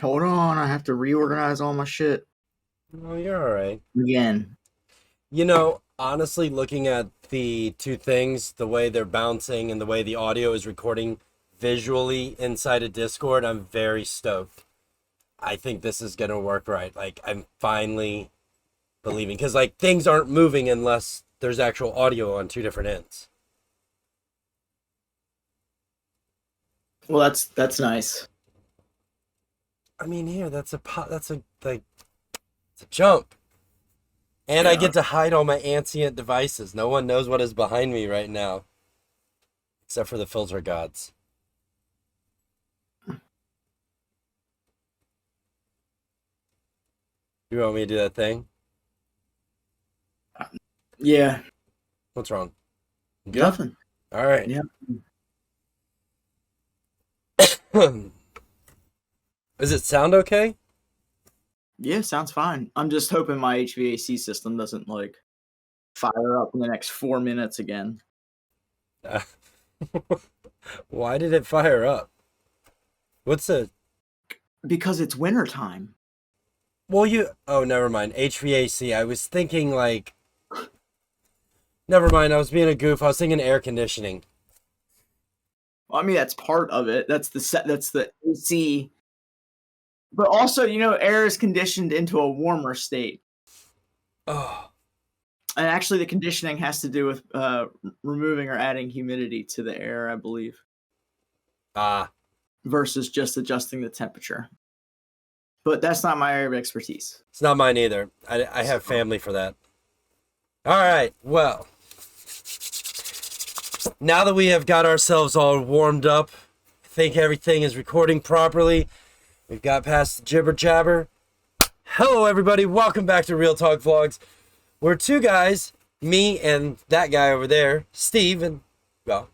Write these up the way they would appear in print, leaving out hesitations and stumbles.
Hold on, I have to reorganize all my shit Oh, you're all right. again. Honestly, looking at the two things, the way they're bouncing and the way the audio is recording visually inside of Discord, I'm very stoked. I think this is going to work right. Like, I'm finally believing, because, like, things aren't moving unless there's actual audio on two different ends. Well, that's nice. I mean, here, like, it's a jump. And I Yeah. get to hide all my ancient devices. No one knows what is behind me right now, except for the filter gods. You want me to do that thing? Yeah. What's wrong? Good? Nothing. All right. Yeah. Does it sound okay? Yeah, sounds fine. I'm just hoping my HVAC system doesn't like fire up in the next 4 minutes again. Uh, why did it fire up? What's the. Because it's wintertime. Well, you. Oh, never mind. HVAC. I was thinking, like. Never mind. I was being a goof. I was thinking air conditioning. Well, I mean, that's part of it. That's the AC. But also, air is conditioned into a warmer state. Oh. And actually, the conditioning has to do with removing or adding humidity to the air, I believe, Ah. versus just adjusting the temperature. But that's not my area of expertise. It's not mine either. I have family for that. All right. Well. Now that we have got ourselves all warmed up, I think everything is recording properly. We've got past the jibber jabber. Hello, everybody. Welcome back to Real Talk Vlogs. We're two guys, me and that guy over there, Steve, and, well,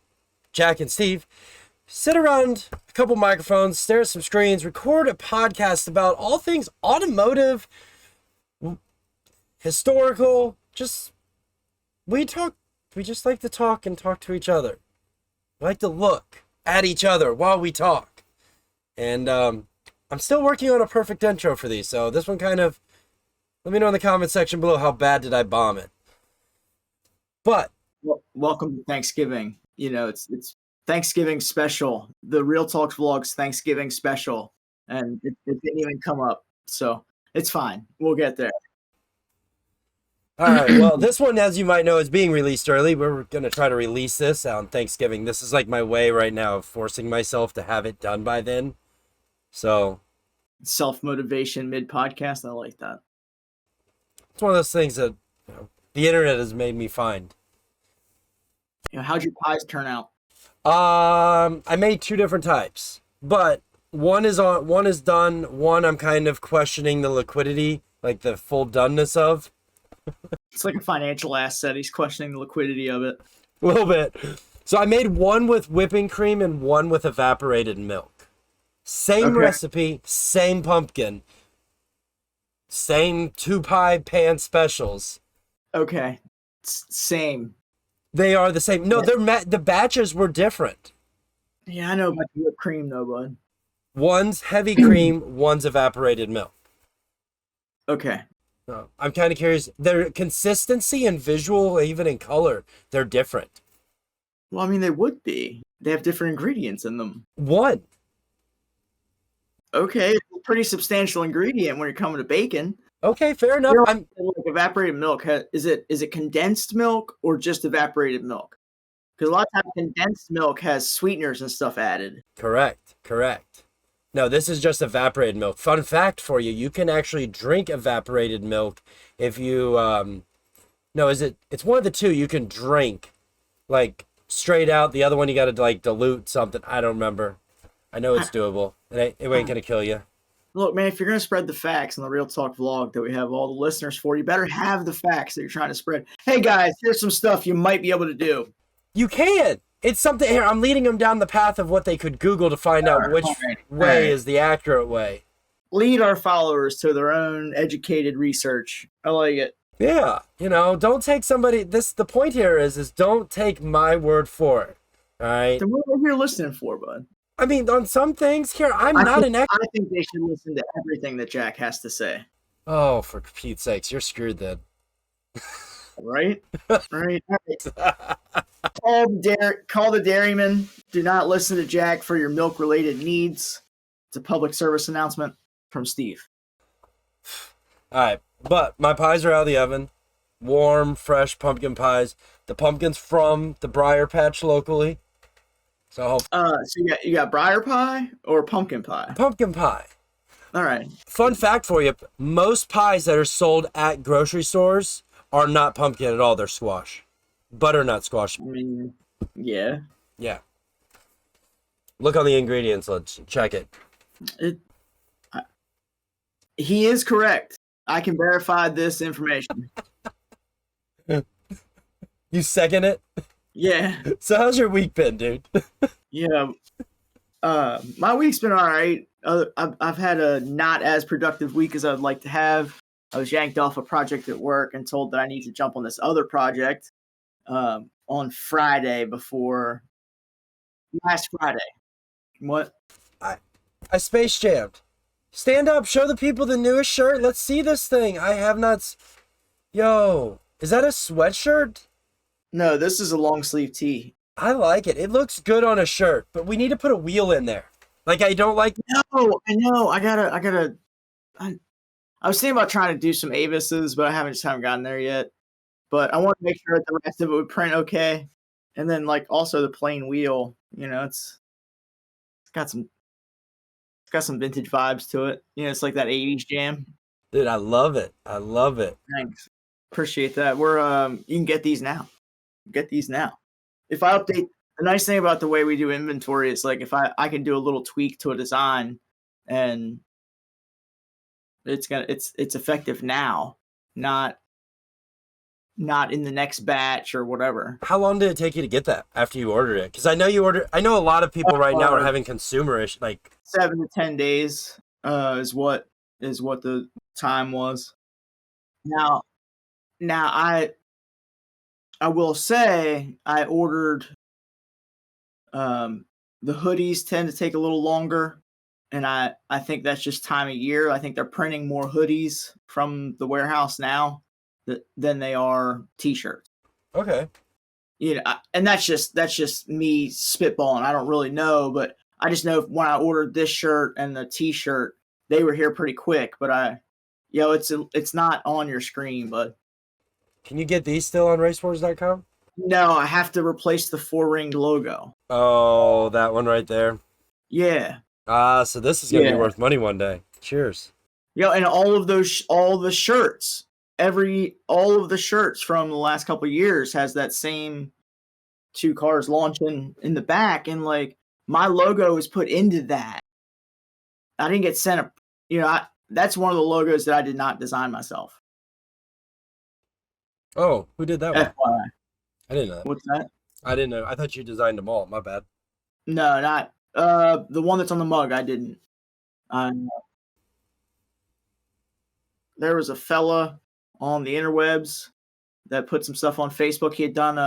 Jack and Steve, sit around a couple microphones, stare at some screens, record a podcast about all things automotive, historical, we just like to talk and talk to each other. We like to look at each other while we talk. And I'm still working on a perfect intro for these, so this one kind of, let me know in the comment section below how bad did I bomb it. But Welcome to Thanksgiving. It's Thanksgiving special. The Real Talks Vlogs Thanksgiving special, and it didn't even come up, so it's fine. We'll get there. all right, well, this one, as you might know, is being released early. We're going to try to release this on Thanksgiving. This is like my way right now of forcing myself to have it done by then. So Self-motivation mid-podcast. I like that. it's one of those things that the internet has made me find. How'd your pies turn out? I made two different types, but one is done. One I'm kind of questioning the liquidity, like the full doneness of. It's like a financial asset. He's questioning the liquidity of it. A little bit. So I made one with whipping cream and one with evaporated milk. Same recipe, same pumpkin, same two pie pan specials. Okay. Same. They are the same. No, the batches were different. Yeah, I know about the whipped cream though, bud. One's heavy cream, one's evaporated milk. Okay. So I'm kind of curious. Their consistency and visual, even in color, they're different. Well, I mean, they would be. They have different ingredients in them. One. Okay, it's a pretty substantial ingredient when you're coming to bacon. Okay, fair enough. Like evaporated milk. Is it condensed milk or just evaporated milk? Because a lot of times condensed milk has sweeteners and stuff added. Correct. No, this is just evaporated milk. Fun fact for you, you can actually drink evaporated milk if you, no, it's one of the two you can drink, like, straight out. The other one you gotta, like, dilute something. I don't remember. I know it's doable. It ain't gonna kill you. Look, man, if you're going to spread the facts in the Real Talk vlog that we have all the listeners for, you better have the facts that you're trying to spread. Hey, guys, here's some stuff you might be able to do. You can! It's something here. I'm leading them down the path of what they could Google to find out which way is the accurate way. Lead our followers to their own educated research. I like it. Yeah, don't take somebody. The point here is don't take my word for it. All right. Then what are you listening for, bud? I mean, on some things here, I'm I not think an expert. I think they should listen to everything that Jack has to say. Oh, for Pete's sakes, you're screwed then. Right? Right. All right. Call the dairyman. Do not listen to Jack for your milk related needs. It's a public service announcement from Steve. All right, but my pies are out of the oven. Warm, fresh pumpkin pies. The pumpkin's from the Briar Patch locally. So You got briar pie or pumpkin pie? pumpkin pie. All right. Fun fact for you, most pies that are sold at grocery stores are not pumpkin at all. They're squash. Butternut squash. I mean, yeah. Yeah. Look on the ingredients. Let's check it. He is correct. I can verify this information. You second it? Yeah. So how's your week been, dude? Yeah. My week's been all right. I've had a not as productive week as I'd like to have. I was yanked off a project at work and told that I need to jump on this other project on Friday before last Friday. What? I space jammed. Stand up, show the people the newest shirt. Let's see this thing. I have not. Yo, is that a sweatshirt? No, this is a long sleeve tee. I like it. It looks good on a shirt, but we need to put a wheel in there. Like, I don't like. No, I know. I was thinking about trying to do some Avises, but I haven't gotten there yet. But I want to make sure that the rest of it would print okay. And then like also the plain wheel, it's got some vintage vibes to it. It's like that 80s jam. Dude, I love it. I love it. Thanks. Appreciate that. We're you can get these now. If I update, the nice thing about the way we do inventory is like if I can do a little tweak to a design and it's effective now, not in the next batch or whatever. How long did it take you to get that after you ordered it? Because I know a lot of people right now are having consumerish, like 7 to 10 days is what the time was. Now I will say I ordered the hoodies tend to take a little longer, and I think that's just time of year. I think they're printing more hoodies from the warehouse now than they are t-shirts. Okay. And that's just me spitballing. I don't really know, but I just know when I ordered this shirt and the t-shirt, they were here pretty quick. But it's not on your screen, but can you get these still on racewars.com? No, I have to replace the 4-ringed logo. Oh, that one right there. Yeah. So this is gonna be worth money one day. Cheers. And all the shirts, all of the shirts from the last couple of years has that same 2 cars launching in the back, and like my logo is put into that. I didn't get sent that's one of the logos that I did not design myself. Oh, who did that one? FYI. I didn't know that. What's that? I didn't know. I thought you designed them all. My bad. No, not the one that's on the mug. I didn't. There was a fella on the interwebs that put some stuff on Facebook. He had done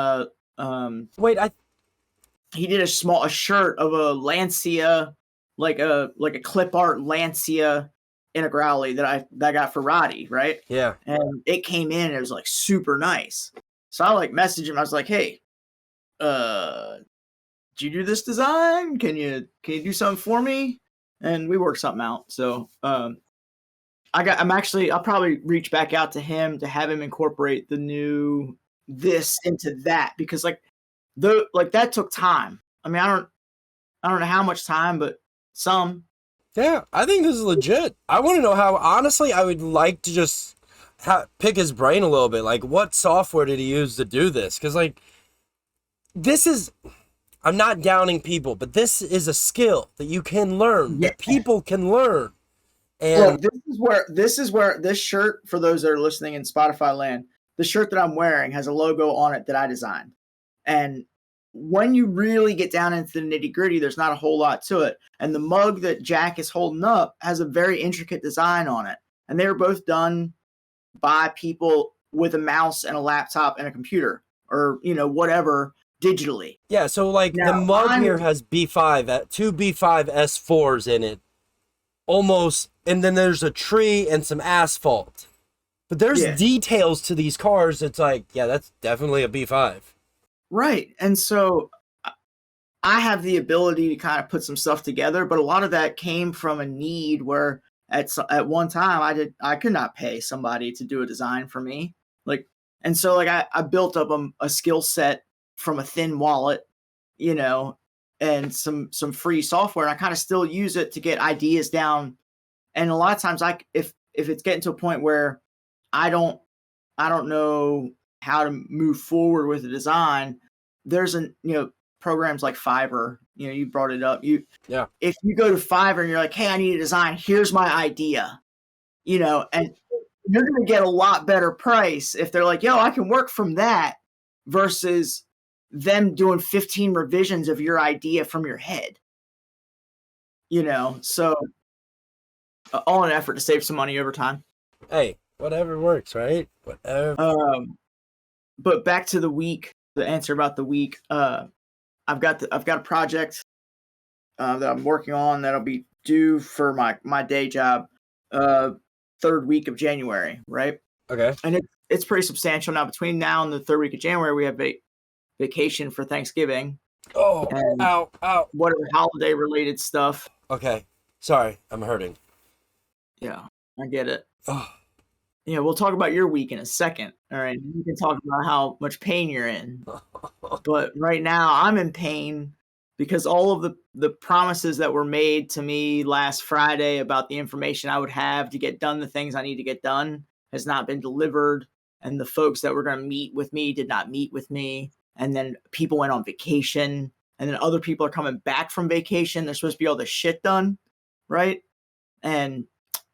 he did a shirt of a Lancia, like a clip art Lancia Integrale that I got for Roddy, right? Yeah. And it came in and it was like super nice. So I like messaged him. I was like, "Hey, did you do this design? Can you do something for me?" And we worked something out. So I'll probably reach back out to him to have him incorporate the new this into that, because that took time. I mean, I don't know how much time, but some. Yeah, I think this is legit. I want to know how, honestly, I would like to just pick his brain a little bit. Like, what software did he use to do this? Because, like, I'm not downing people, but this is a skill that you can learn, that people can learn. And this is where this shirt, for those that are listening in Spotify land, the shirt that I'm wearing has a logo on it that I designed. And when you really get down into the nitty gritty, there's not a whole lot to it. And the mug that Jack is holding up has a very intricate design on it. And they were both done by people with a mouse and a laptop and a computer, or, whatever, digitally. Yeah, so like the Now, mug here has B5, two B5 S4s in it, almost, and then there's a tree and some asphalt. But there's details to these cars. It's like, yeah, that's definitely a B5. Right. And so I have the ability to kind of put some stuff together, but a lot of that came from a need where at one time I could not pay somebody to do a design for me. Like, and so like I built up a skill set from a thin wallet, you know, and some free software. And I kind of still use it to get ideas down. And a lot of times if it's getting to a point where I don't know how to move forward with the design, there's programs like Fiverr, you brought it up. If you go to Fiverr and you're like, hey, I need a design, here's my idea, and you're going to get a lot better price if they're like, yo, I can work from that, versus them doing 15 revisions of your idea from your head, so all in an effort to save some money over time. Hey, whatever works, right? Whatever. But back to the answer about the week. I've got a project that I'm working on that'll be due for my day job, third week of January, right? Okay. And it's pretty substantial. Now, between now and the third week of January, we have vacation for Thanksgiving. Oh, and ow. Whatever holiday related stuff. Okay. Sorry, I'm hurting. Yeah, I get it. Oh. Yeah, we'll talk about your week in a second. All right. You can talk about how much pain you're in. But right now I'm in pain because all of the promises that were made to me last Friday about the information I would have to get done the things I need to get done has not been delivered. And the folks that were going to meet with me did not meet with me. And then people went on vacation. And then other people are coming back from vacation. They're supposed to be all this shit done. Right. And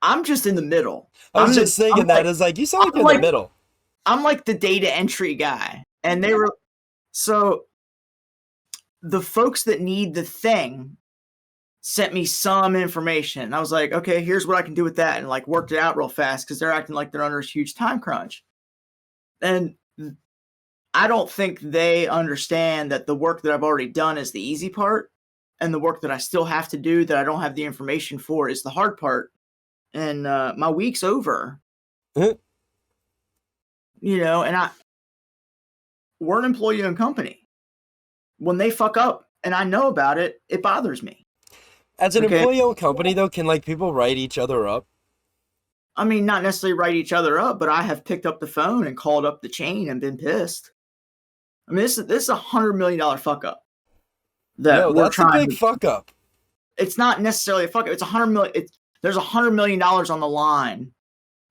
I'm just in the middle. I was just thinking that. It's like, you sound like you're in the middle. I'm like the data entry guy. And they were, so the folks that need the thing sent me some information. And I was like, okay, here's what I can do with that. And like worked it out real fast because they're acting like they're under a huge time crunch. And I don't think they understand that the work that I've already done is the easy part. And the work that I still have to do that I don't have the information for is the hard part. And my week's over, and we're an employee-owned company. When they fuck up and I know about it, it bothers me. As an employee-owned company, though, can like people write each other up? I mean, not necessarily write each other up, but I have picked up the phone and called up the chain and been pissed. I mean, this is $100 million fuck up. That's a big fuck up. It's not necessarily a fuck up. It's $100 million. There's $100 million on the line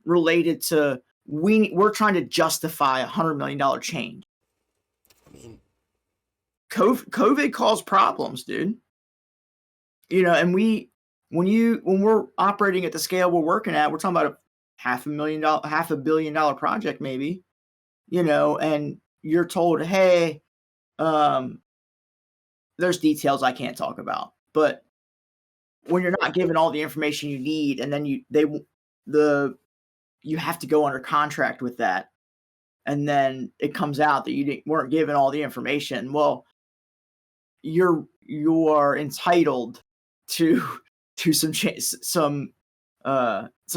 related to we're trying to justify $100 million change. I mean, COVID caused problems, dude. And when we're operating at the scale we're working at, we're talking about a $500 million project, maybe. And you're told, hey, there's details I can't talk about, but when you're not given all the information you need, and then you have to go under contract with that, and then it comes out that you weren't given all the information. Well, you are entitled to some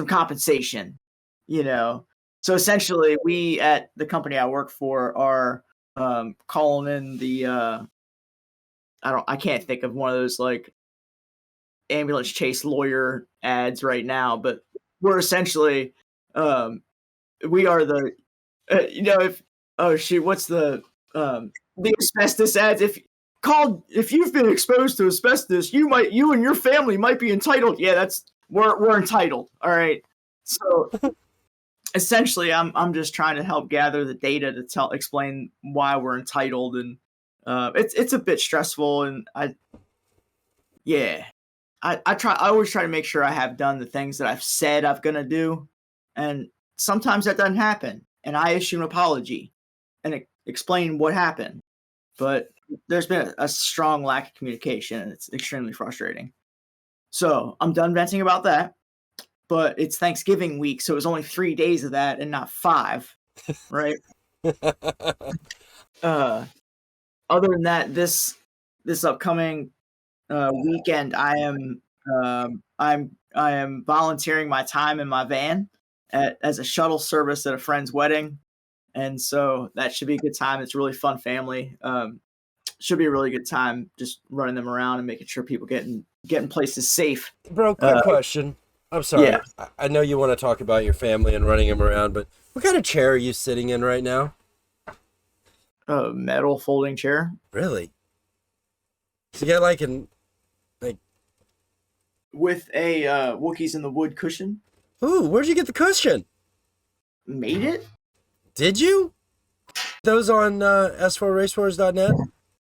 compensation, So essentially, we at the company I work for are calling in the I can't think of one of those like ambulance chase lawyer ads right now, but we're essentially we are the what's the asbestos ads? If you've been exposed to asbestos, you and your family might be entitled. Yeah, we're entitled. All right. So essentially I'm just trying to help gather the data to explain why we're entitled, and it's a bit stressful, and I always try to make sure I have done the things that I've said I'm going to do. And sometimes that doesn't happen. And I issue an apology and explain what happened. But there's been a strong lack of communication, and it's extremely frustrating. So I'm done venting about that. But it's Thanksgiving week, so it was only 3 days of that and not 5. Right? other than that, this upcoming weekend, I am volunteering my time in my van as a shuttle service at a friend's wedding, and so that should be a good time. It's a really fun family. Should be a really good time just running them around and making sure people getting places safe. Bro, quick question. I'm sorry. Yeah. I know you want to talk about your family and running them around, but what kind of chair are you sitting in right now? A metal folding chair. Really? So you got like With a Wookiees in the Wood cushion. ooh, where'd you get the cushion? Made it? Did you? Those on s4racewars.net?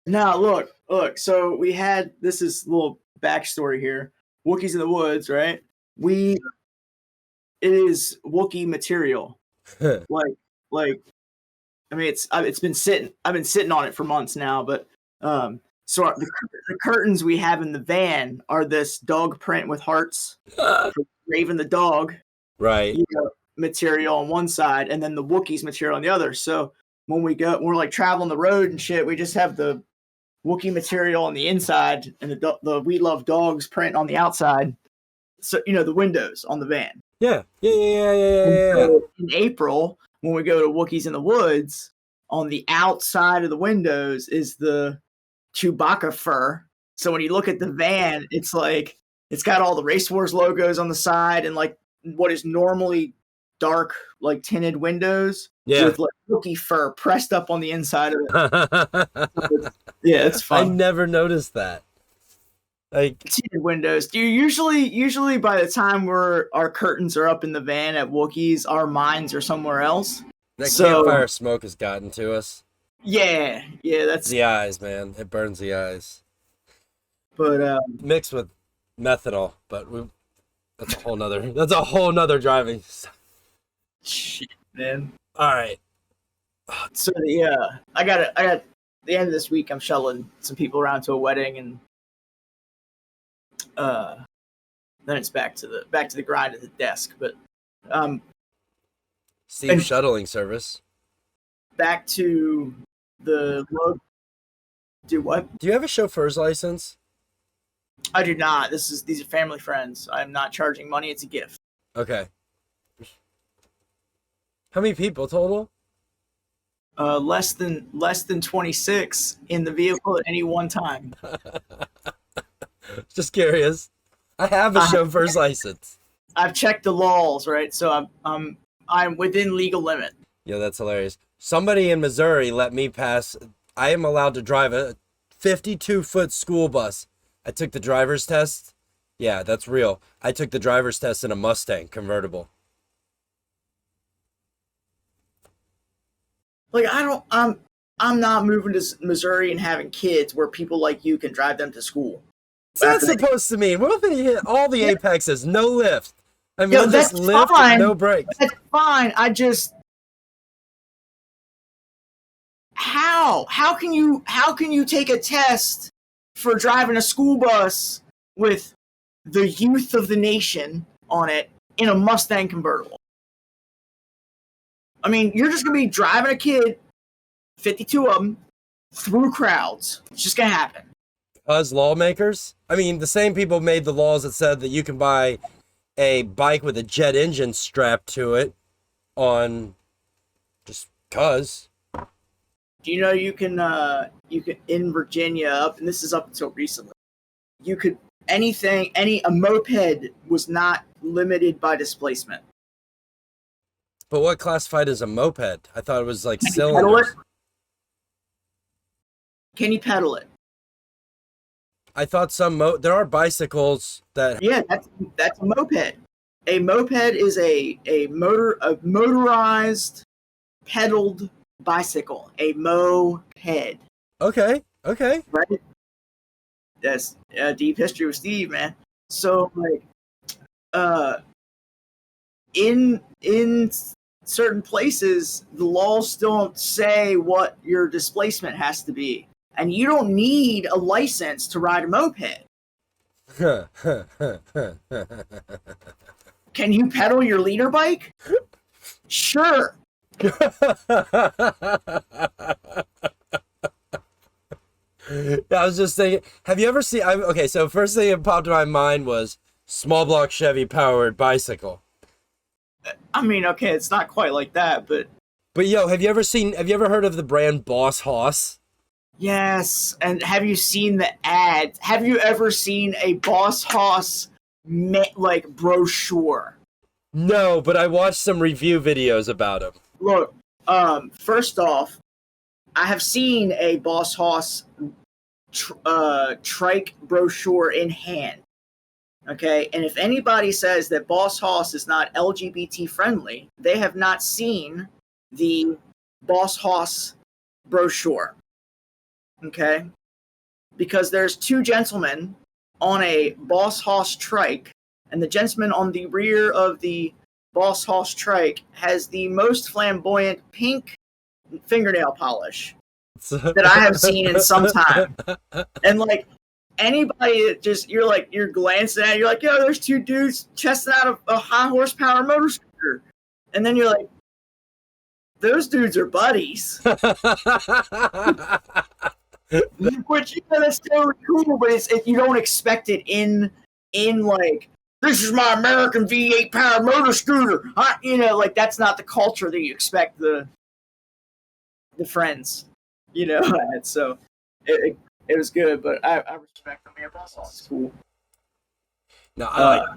No, look. So we had, this is a little backstory here. Wookiees in the Woods, right? It is Wookiee material. like I mean, I've been sitting on it for months now, but so the curtains we have in the van are this dog print with hearts for Raven the dog, Right. material on one side, and then the Wookiees material on the other. So when we're like traveling the road and shit, we just have the Wookiee material on the inside and the We Love Dogs print on the outside. So the windows on the van. Yeah. So in April, when we go to Wookiees in the Woods, on the outside of the windows is the Chewbacca fur. So when you look at the van, it's like it's got all the Race Wars logos on the side and like what is normally dark, like tinted windows with like Wookiee fur pressed up on the inside of it. Yeah, it's fun. I never noticed that. Like tinted windows. Do you usually by the time our curtains are up in the van at Wookiees, our minds are somewhere else. That campfire smoke has gotten to us. Yeah, that's the eyes, man. It burns the eyes. But mixed with methanol, but that's a whole nother driving. Shit, man. All right. So I got the end of this week. I'm shuttling some people around to a wedding, and then it's back to the grind at the desk. But Steve shuttling service. Back to the load. Do what? Do you have a chauffeur's license? I do not. These are family friends. I'm not charging money. It's a gift. Okay. How many people total? Less than 26 in the vehicle at any one time. Just curious. I have a chauffeur's license. I've checked the laws, right? So I'm within legal limit. Yeah, that's hilarious. Somebody in Missouri let me pass. I am allowed to drive a 52-foot school bus. I took the driver's test. Yeah, that's real. I took the driver's test in a Mustang convertible. Like I'm not moving to Missouri and having kids where people like you can drive them to school. What's that supposed to mean? What if it hit all the apexes, no lift? I mean, just lift, fine. no brakes. That's fine. How can you take a test for driving a school bus with the youth of the nation on it in a Mustang convertible? I mean, you're just gonna be driving a kid, 52 of them, through crowds. It's just gonna happen. Us lawmakers? I mean, the same people made the laws that said that you can buy a bike with a jet engine strapped to it on just cuz. Do you know you can in Virginia and this is up until recently, you could a moped was not limited by displacement. But what classified as a moped? I thought it was like cylinders. Can you pedal it? I thought there are bicycles that. Yeah, that's a moped. A moped is a motorized pedaled bicycle. A moped. Okay. Right. That's deep history with Steve, man. So like, in certain places, the laws still don't say what your displacement has to be. And you don't need a license to ride a moped. Can you pedal your leader bike? Sure. I was just thinking, have you ever seen, okay, so first thing that popped in my mind was small block Chevy powered bicycle. I mean, okay, it's not quite like that, but But yo, have you ever heard of the brand Boss Hoss? yes. And have you seen the ads? Have you ever seen a Boss Hoss like brochure? No, but I watched some review videos about him. Look, first off, I have seen a Boss Hoss trike brochure in hand. Okay, and if anybody says that Boss Hoss is not LGBT friendly, they have not seen the Boss Hoss brochure. Okay, because there's two gentlemen on a Boss Hoss trike, and the gentleman on the rear of the Boss Hoss trike has the most flamboyant pink fingernail polish that I have seen in some time. And like anybody that just you're glancing at it, you're like, yo, there's two dudes chesting out a high horsepower motor scooter. And then you're like, those dudes are buddies. Which, you know, that's totally cool, but you don't expect it in like, this is my American V8 powered motor scooter. You know, like that's not the culture that you expect the friends, you know. And so it was good, but I respect them. Man, Boss Hoss is cool. No, I like it.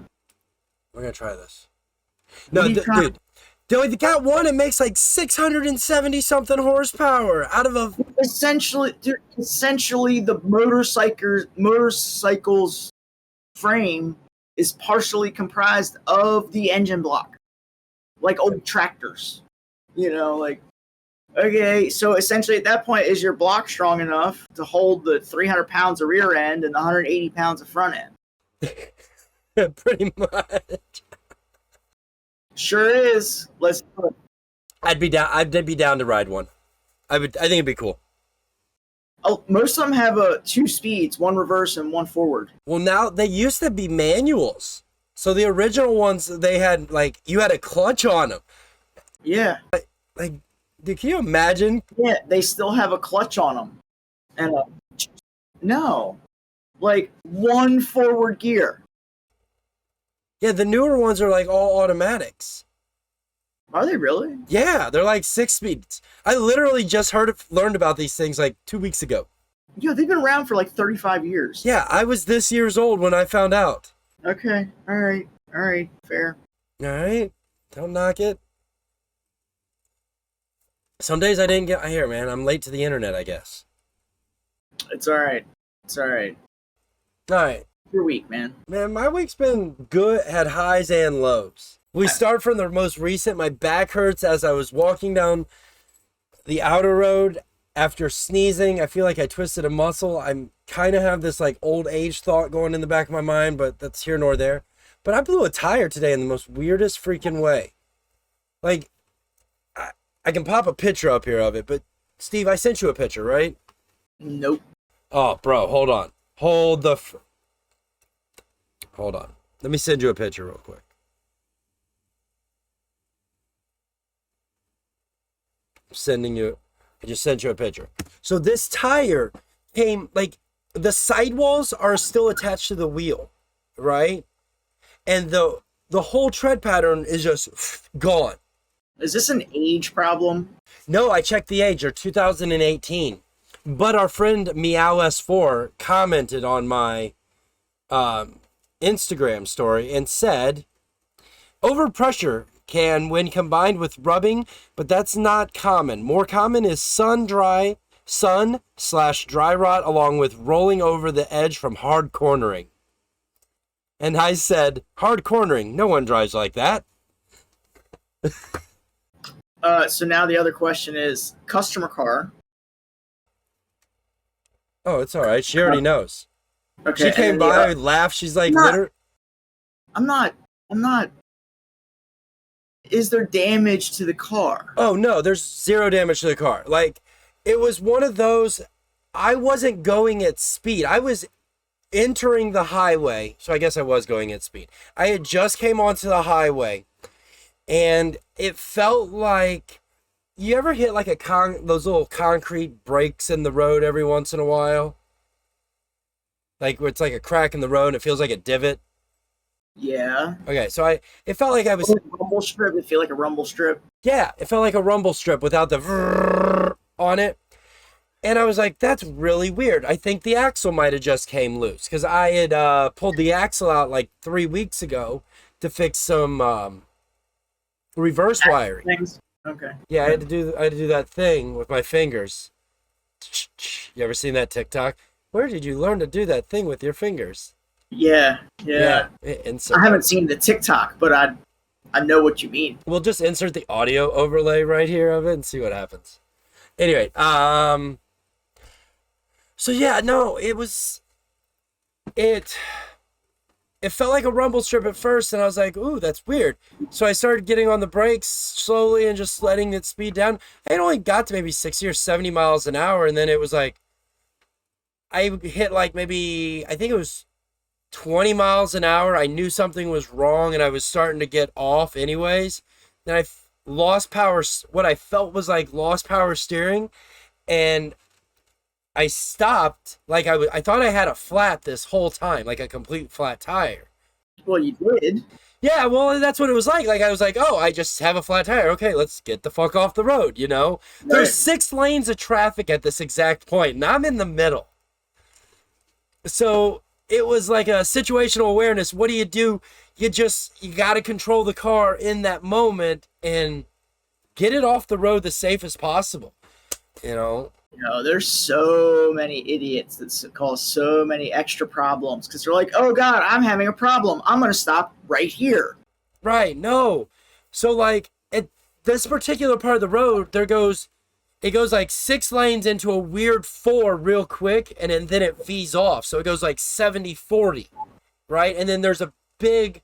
We're gonna try this. No, dude. They got one. It makes like 670 something horsepower out of a. Essentially, the motorcycle's frame is partially comprised of the engine block, like old tractors. You know, like, okay, so essentially at that point, is your block strong enough to hold the 300 pounds of rear end and the 180 pounds of front end? Pretty much. Sure is. Let's do it. I'd be down to ride one. I think it'd be cool. Oh, most of them have two speeds, one reverse and one forward. Well, now they used to be manuals. So the original ones, they had like you had a clutch on them. Yeah. Like, dude, can you imagine? Yeah, they still have a clutch on them. And no, like one forward gear. Yeah, the newer ones are like all automatics. Are they really? Yeah, they're like 6 speeds. I literally just learned about these things like 2 weeks ago. Yeah, they've been around for like 35 years. Yeah, I was this years old when I found out. Okay, all right, fair. All right, don't knock it. Some days I didn't get here, man. I'm late to the internet, I guess. It's all right. All right. Your week, man. Man, my week's been good. Had highs and lows. We start from the most recent. My back hurts as I was walking down the outer road after sneezing. I feel like I twisted a muscle. I kind of have this like old age thought going in the back of my mind, but that's here nor there. But I blew a tire today in the most weirdest freaking way. Like, I can pop a picture up here of it, but Steve, I sent you a picture, right? Nope. Oh, bro, hold on. Hold on. Let me send you a picture real quick. I just sent you a picture. So this tire came, like, the sidewalls are still attached to the wheel, right? And the whole tread pattern is just gone. Is this an age problem? No, I checked the age. They're 2018. But our friend MeowS4 commented on my Instagram story and said, overpressure can when combined with rubbing, but that's not common. More common is sun/dry rot along with rolling over the edge from hard cornering. And I said, hard cornering, no one drives like that. So now the other question is, customer car. Oh, it's all right. She already knows. Okay. She came by, laughed. She's like, I'm not. Is there damage to the car? Oh, no, there's zero damage to the car. Like, it was one of those, I wasn't going at speed. I was entering the highway, so I guess I was going at speed. I had just came onto the highway, and it felt like, you ever hit like those little concrete breaks in the road every once in a while? like where it's like a crack in the road and it feels like a divot. Yeah. Okay, so it felt like I was, Rumble strip. It feel like a rumble strip. yeah, it felt like a rumble strip without the vrrr on it. And I was like, that's really weird. I think the axle might have just came loose because I had pulled the axle out like 3 weeks ago to fix some reverse wiring. Things. Okay. Yeah, I had to do that thing with my fingers. You ever seen that TikTok? Where did you learn to do that thing with your fingers? Yeah. Insert. I haven't seen the TikTok, but I know what you mean. We'll just insert the audio overlay right here of it and see what happens. Anyway, so yeah, no, it felt like a rumble strip at first, and I was like, ooh, that's weird. So I started getting on the brakes slowly and just letting it speed down. I only got to maybe 60 or 70 miles an hour, and then it was like, I hit like maybe, I think it was 20 miles an hour. I knew something was wrong, and I was starting to get off anyways. Then I lost power, what I felt was like lost power steering, and I stopped. Like I thought I had a flat this whole time, like a complete flat tire. Well, you did. Yeah, well, that's what it was like. Like I was like, oh, I just have a flat tire. Okay, let's get the fuck off the road, you know? Right. There's 6 lanes of traffic at this exact point, and I'm in the middle. So it was like a situational awareness. What do? You got to control the car in that moment and get it off the road the safest possible, you know? You know, there's so many idiots that cause so many extra problems because they're like, oh, God, I'm having a problem. I'm going to stop right here. Right. No. So, like, at this particular part of the road, it goes like 6 lanes into a weird 4 real quick, and then it V's off. So it goes like 70-40, right? And then there's a big,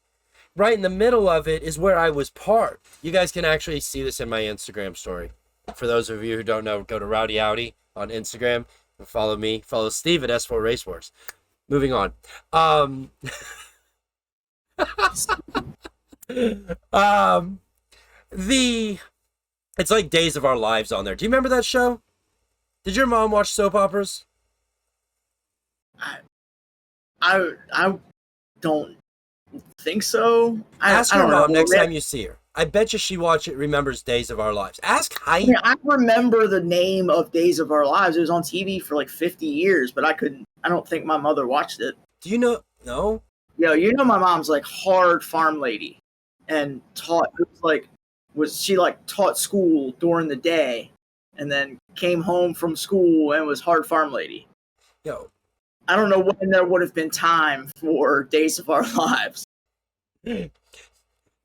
right in the middle of it is where I was parked. You guys can actually see this in my Instagram story. For those of you who don't know, go to Rowdy Audi on Instagram and follow me. Follow Steve at S4 Race Wars. Moving on. It's like Days of Our Lives on there. Do you remember that show? Did your mom watch soap operas? I don't think so. Ask your mom next time you see her. I bet you she remembers Days of Our Lives. Ask Heidi. I remember the name of Days of Our Lives. It was on TV for like 50 years, but I don't think my mother watched it. Do you know? No? Yo, you know my mom's like hard farm lady and taught school during the day and then came home from school and was hard farm lady. Yo. I don't know when there would have been time for Days of Our Lives.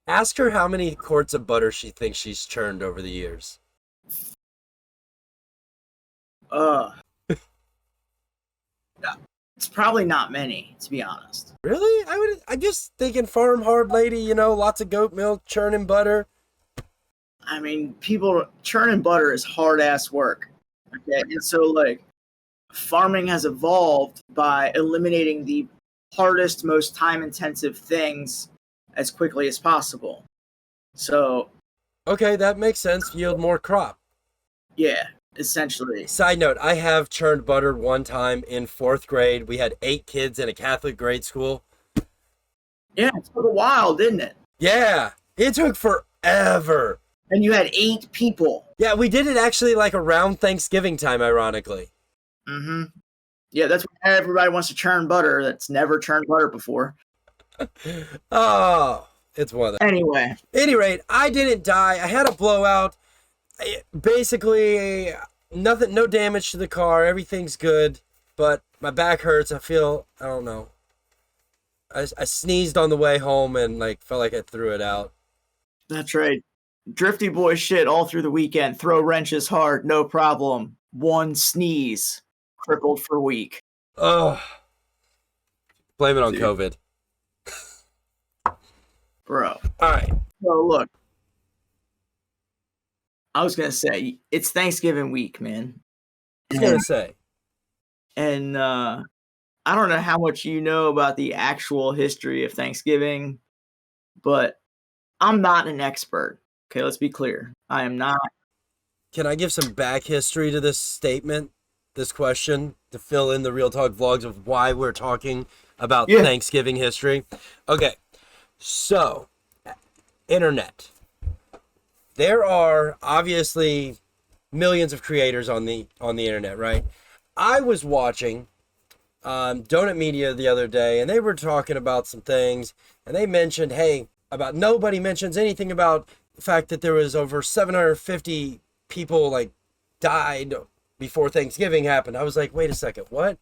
Ask her how many quarts of butter she thinks she's churned over the years. It's probably not many, to be honest. Really? I'm just thinking farm hard lady, you know, lots of goat milk, churning butter. I mean, people churning butter is hard ass work. Okay. And so like farming has evolved by eliminating the hardest, most time intensive things as quickly as possible. So okay, that makes sense. Yield more crop. Yeah, essentially. Side note, I have churned butter one time in 4th grade. We had 8 kids in a Catholic grade school. Yeah, it took a while, didn't it? Yeah, it took forever. And you had 8 people. Yeah, we did it actually like around Thanksgiving time, ironically. Mm-hmm. Yeah, that's when everybody wants to churn butter that's never churned butter before. Oh, it's one of them. Anyway. At any rate, I didn't die. I had a blowout. Basically, nothing, no damage to the car. Everything's good, but my back hurts. I don't know. I sneezed on the way home and like felt like I threw it out. That's right. Drifty boy shit all through the weekend. Throw wrenches hard, no problem. 1 sneeze, crippled for a week. Oh, blame it on COVID. Bro. All right. So look, I was going to say, it's Thanksgiving week, man. I was going to say. And I don't know how much you know about the actual history of Thanksgiving, but I'm not an expert. Okay, let's be clear. I am not. Can I give some back history to this statement, this question? to fill in the Real Talk vlogs of why we're talking about Yeah. Thanksgiving history. Okay, so internet. There are obviously millions of creators on the internet, right? I was watching Donut Media the other day, and they were talking about some things, and they mentioned, hey, about nobody mentions anything about the fact that there was over 750 people like died before Thanksgiving happened. I was like, wait a second, what?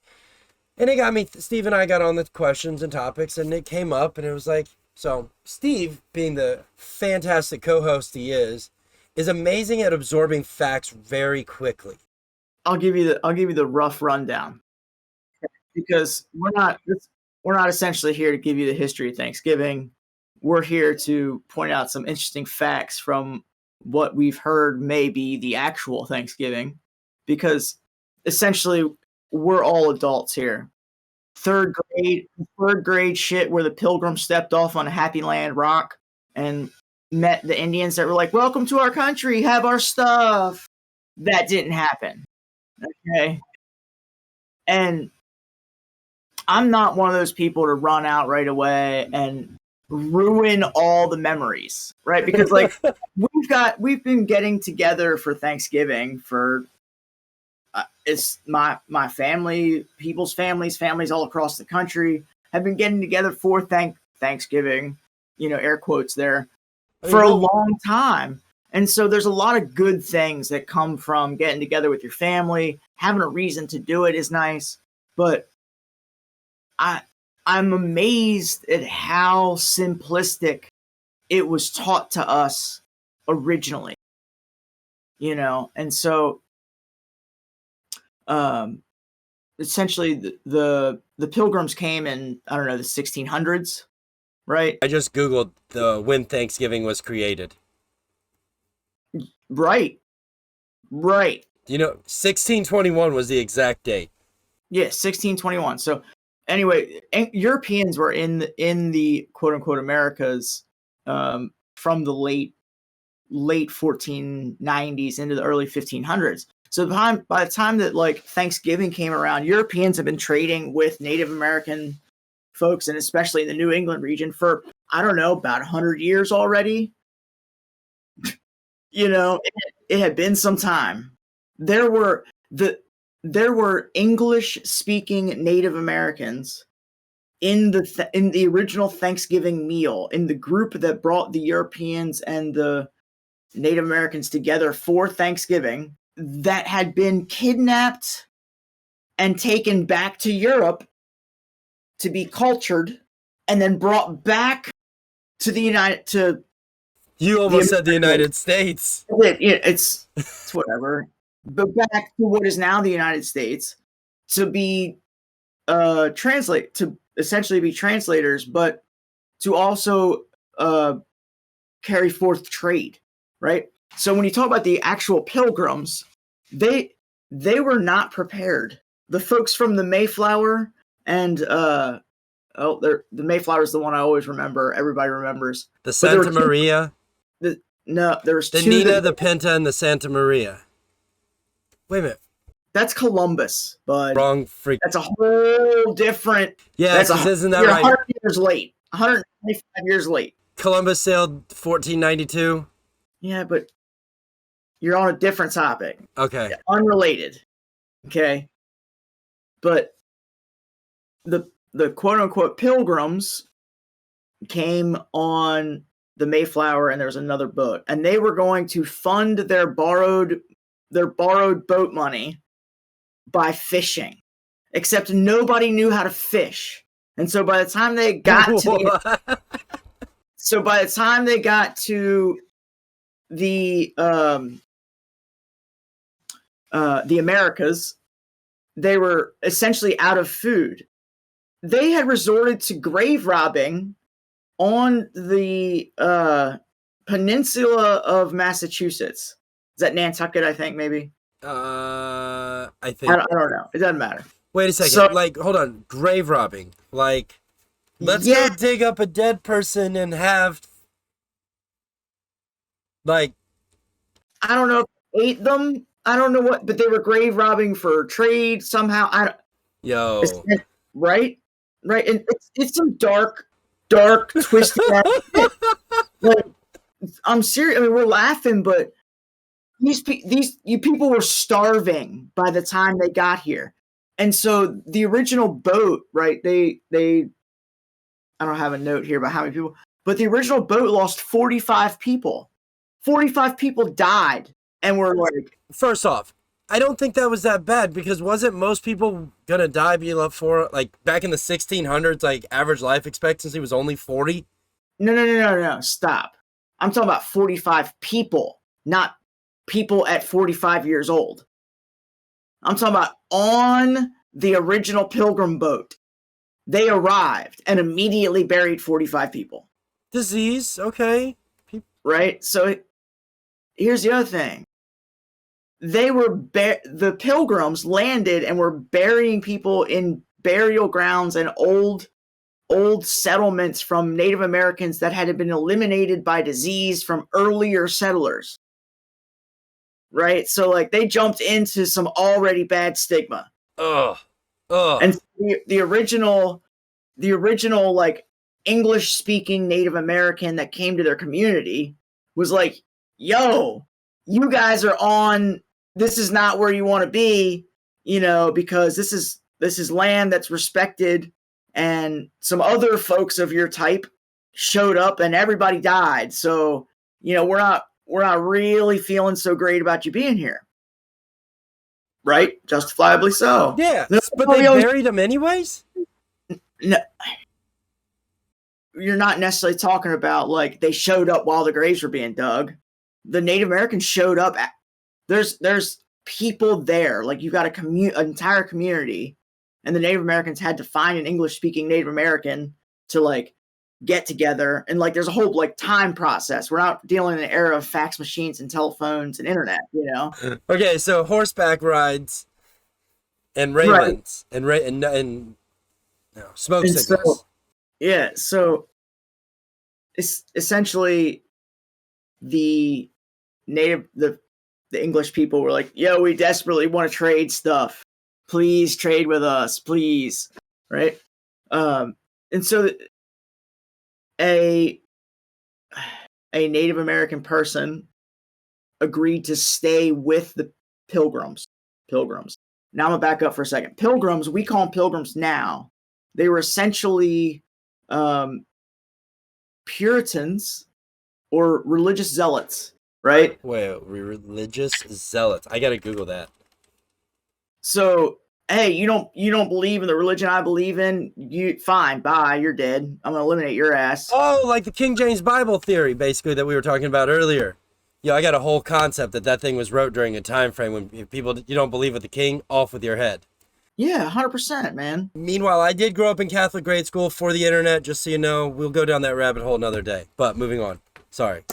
And it got me, Steve and I got on the questions and topics, and it came up, and it was like, so Steve, being the fantastic co-host he is amazing at absorbing facts very quickly. I'll give you the rough rundown, because we're not essentially here to give you the history of Thanksgiving. We're here to point out some interesting facts from what we've heard may be the actual Thanksgiving, because essentially we're all adults here. Third grade shit where the Pilgrims stepped off on a Happy Land rock and met the Indians that were like, "Welcome to our country, have our stuff." That didn't happen. Okay. And I'm not one of those people to run out right away and ruin all the memories, right? Because like we've been getting together for Thanksgiving for it's my family, people's families all across the country have been getting together for Thanksgiving, air quotes there, for a long time. And so there's a lot of good things that come from getting together with your family. Having a reason to do it is nice, but I'm amazed at how simplistic it was taught to us originally, and so essentially the Pilgrims came in, I don't know, the 1600s, right? I just Googled when Thanksgiving was created. Right. 1621 was the exact date. Yeah, 1621. So anyway, Europeans were in the quote unquote Americas from the late 1490s into the early 1500s. So by the time that like Thanksgiving came around, Europeans have been trading with Native American folks, and especially in the New England region, for, I don't know, about 100 years already. It had been some time. There were English-speaking Native Americans in the original Thanksgiving meal, in the group that brought the Europeans and the Native Americans together for Thanksgiving, that had been kidnapped and taken back to Europe to be cultured and then brought back to the You almost said the United States. It's whatever. But back to what is now the United States to be essentially be translators, but to also carry forth trade, right? So when you talk about the actual Pilgrims, they were not prepared. The folks from the Mayflower and the Mayflower is the one I always remember. Everybody remembers the Santa Maria. No, there was the Nina, the Pinta, and the Santa Maria. Wait a minute. That's Columbus, bud. Wrong freak. That's a whole different. Yeah, isn't that right? 100 years late. 125 years late. Columbus sailed 1492. Yeah, but you're on a different topic. Okay. Unrelated. Okay. But the quote unquote Pilgrims came on the Mayflower, and there was another boat, and they were going to fund their borrowed boat money by fishing, except nobody knew how to fish. And so by the time they got to the Americas, they were essentially out of food. They had resorted to grave robbing on the peninsula of Massachusetts. Is that Nantucket, I think, maybe? I think. I don't know. It doesn't matter. Wait a second. Hold on. Grave robbing. Let's go dig up a dead person and have... I don't know if they ate them I don't know what, but they were grave robbing for trade somehow. Yo. Right, right, and it's some dark, twisted ass shit. Like, I'm serious. I mean, we're laughing, but you people were starving by the time they got here, and so the original boat, right? They I don't have a note here about how many people, but the original boat lost 45 people. 45 people died, and we're like, First off, I don't think that was that bad because wasn't most people gonna die being left for like back in the 1600s? Like average life expectancy was only 40. no, stop. I'm talking about 45 people, not people at 45 years old. I'm talking about on the original Pilgrim boat. They arrived and immediately buried 45 people. Disease, okay. Right? So here's the other thing. The Pilgrims landed and were burying people in burial grounds and old settlements from Native Americans that had been eliminated by disease from earlier settlers. Right? So like they jumped into some already bad stigma. Ugh. And the original like English speaking Native American that came to their community was like, yo, you guys are on, this is not where you want to be, because this is land that's respected, and some other folks of your type showed up and everybody died. So, we're not really feeling so great about you being here. Right? Justifiably so. Yeah, but they buried them anyways? No, you're not necessarily talking about like they showed up while the graves were being dug. The Native Americans showed up. There's people there. Like you got an entire community, and the Native Americans had to find an English-speaking Native American to like get together, and like there's a whole like time process. We're not dealing in an era of fax machines and telephones and internet, Okay, so horseback rides and ravens and smoke signals. So it's essentially the English people were like, yo, we desperately want to trade stuff. Please trade with us, please. Right? And so a Native American person agreed to stay with the Pilgrims. Now I'm gonna back up for a second. Pilgrims, we call them Pilgrims now. They were essentially Puritans or religious zealots, right? Wait, religious zealots. I gotta Google that. So, hey, you don't believe in the religion I believe in? Fine, bye, you're dead. I'm gonna eliminate your ass. Oh, like the King James Bible theory, basically, that we were talking about earlier. Yeah, I got a whole concept that thing was wrote during a time frame when people, you don't believe with the king, off with your head. Yeah, 100%, man. Meanwhile, I did grow up in Catholic grade school for the internet, just so you know. We'll go down that rabbit hole another day. But moving on. Sorry.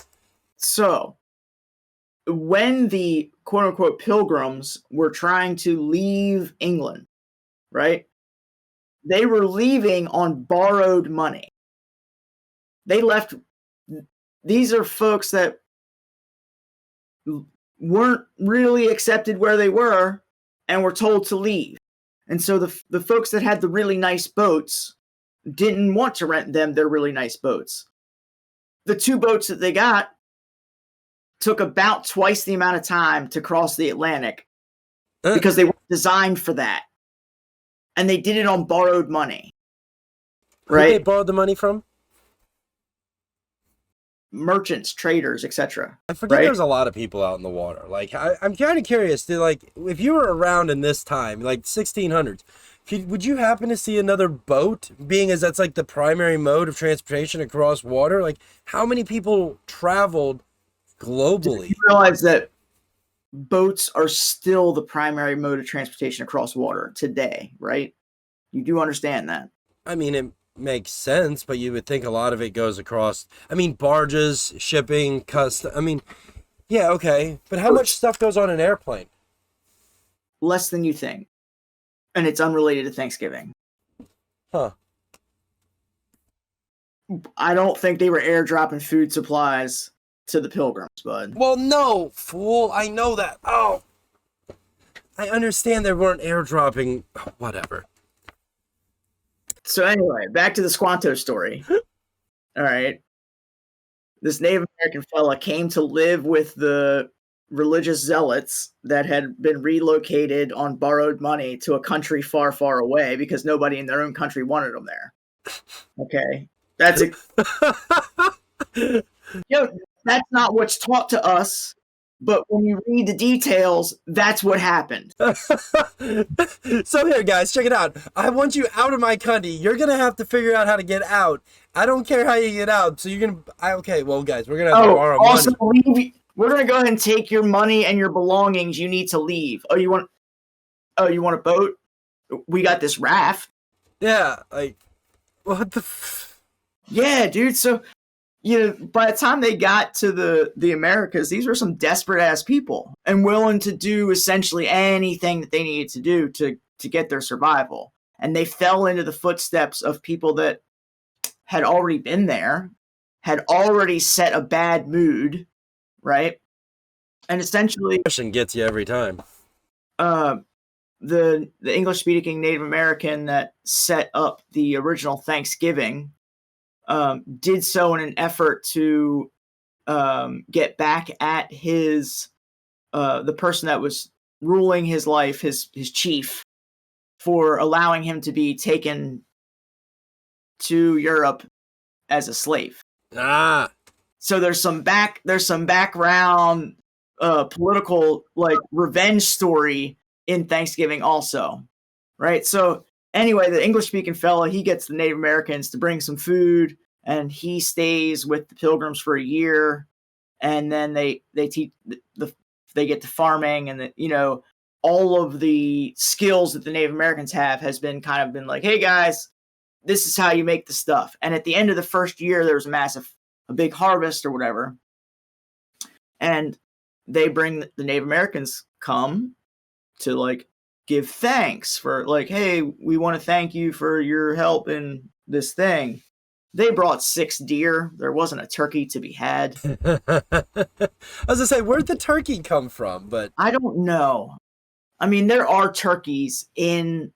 So, when the quote-unquote Pilgrims were trying to leave England, right? They were leaving on borrowed money. They left. These are folks that weren't really accepted where they were and were told to leave. And so the folks that had the really nice boats didn't want to rent them their really nice boats. The two boats that they got took about twice the amount of time to cross the Atlantic because they weren't designed for that. And they did it on borrowed money. Right? Who they borrowed the money from? Merchants, traders, etc. I forget there's a lot of people out in the water. Like, I'm kind of curious, if you were around in this time, like 1600s, would you happen to see another boat, being as that's like the primary mode of transportation across water? Like, how many people traveled globally? You realize that boats are still the primary mode of transportation across water today, right? You do understand that. I mean, it makes sense, but you would think a lot of it goes across, barges, shipping, yeah, okay. But how much stuff goes on an airplane? Less than you think. And it's unrelated to Thanksgiving. Huh. I don't think they were airdropping food supplies to the Pilgrims, bud. Well, no, fool. I know that. Oh. I understand they weren't airdropping. Whatever. So anyway, back to the Squanto story. All right. This Native American fella came to live with the religious zealots that had been relocated on borrowed money to a country far, far away because nobody in their own country wanted them there. Okay. That's it. That's not what's taught to us, but when you read the details, that's what happened. So here, guys, check it out. I want you out of my country. You're gonna have to figure out how to get out. I don't care how you get out. So you're gonna. Okay, well, guys, we're gonna have to borrow also money. leave. We're gonna go ahead and take your money and your belongings. You need to leave. You want a boat? We got this raft. Yeah, like what the? Yeah, dude. So, by the time they got to the Americas, these were some desperate ass people and willing to do essentially anything that they needed to do to get their survival. And they fell into the footsteps of people that had already been there, had already set a bad mood, right? And essentially, Question gets you every time. The English speaking Native American that set up the original Thanksgiving did so in an effort to get back at the person that was ruling his life, his chief, for allowing him to be taken to Europe as a slave. So there's some background political revenge story in Thanksgiving also, right? So anyway, the English-speaking fella, he gets the Native Americans to bring some food, and he stays with the Pilgrims for a year, and then they teach they get to farming, and all of the skills that the Native Americans has been like, hey guys, this is how you make the stuff. And at the end of the first year, there was a big harvest or whatever, and they bring the Native Americans come to give thanks for hey, we want to thank you for your help in this thing. They brought 6 deer. There wasn't a turkey to be had. I was gonna say, where'd the turkey come from? But I don't know. I mean, there are turkeys in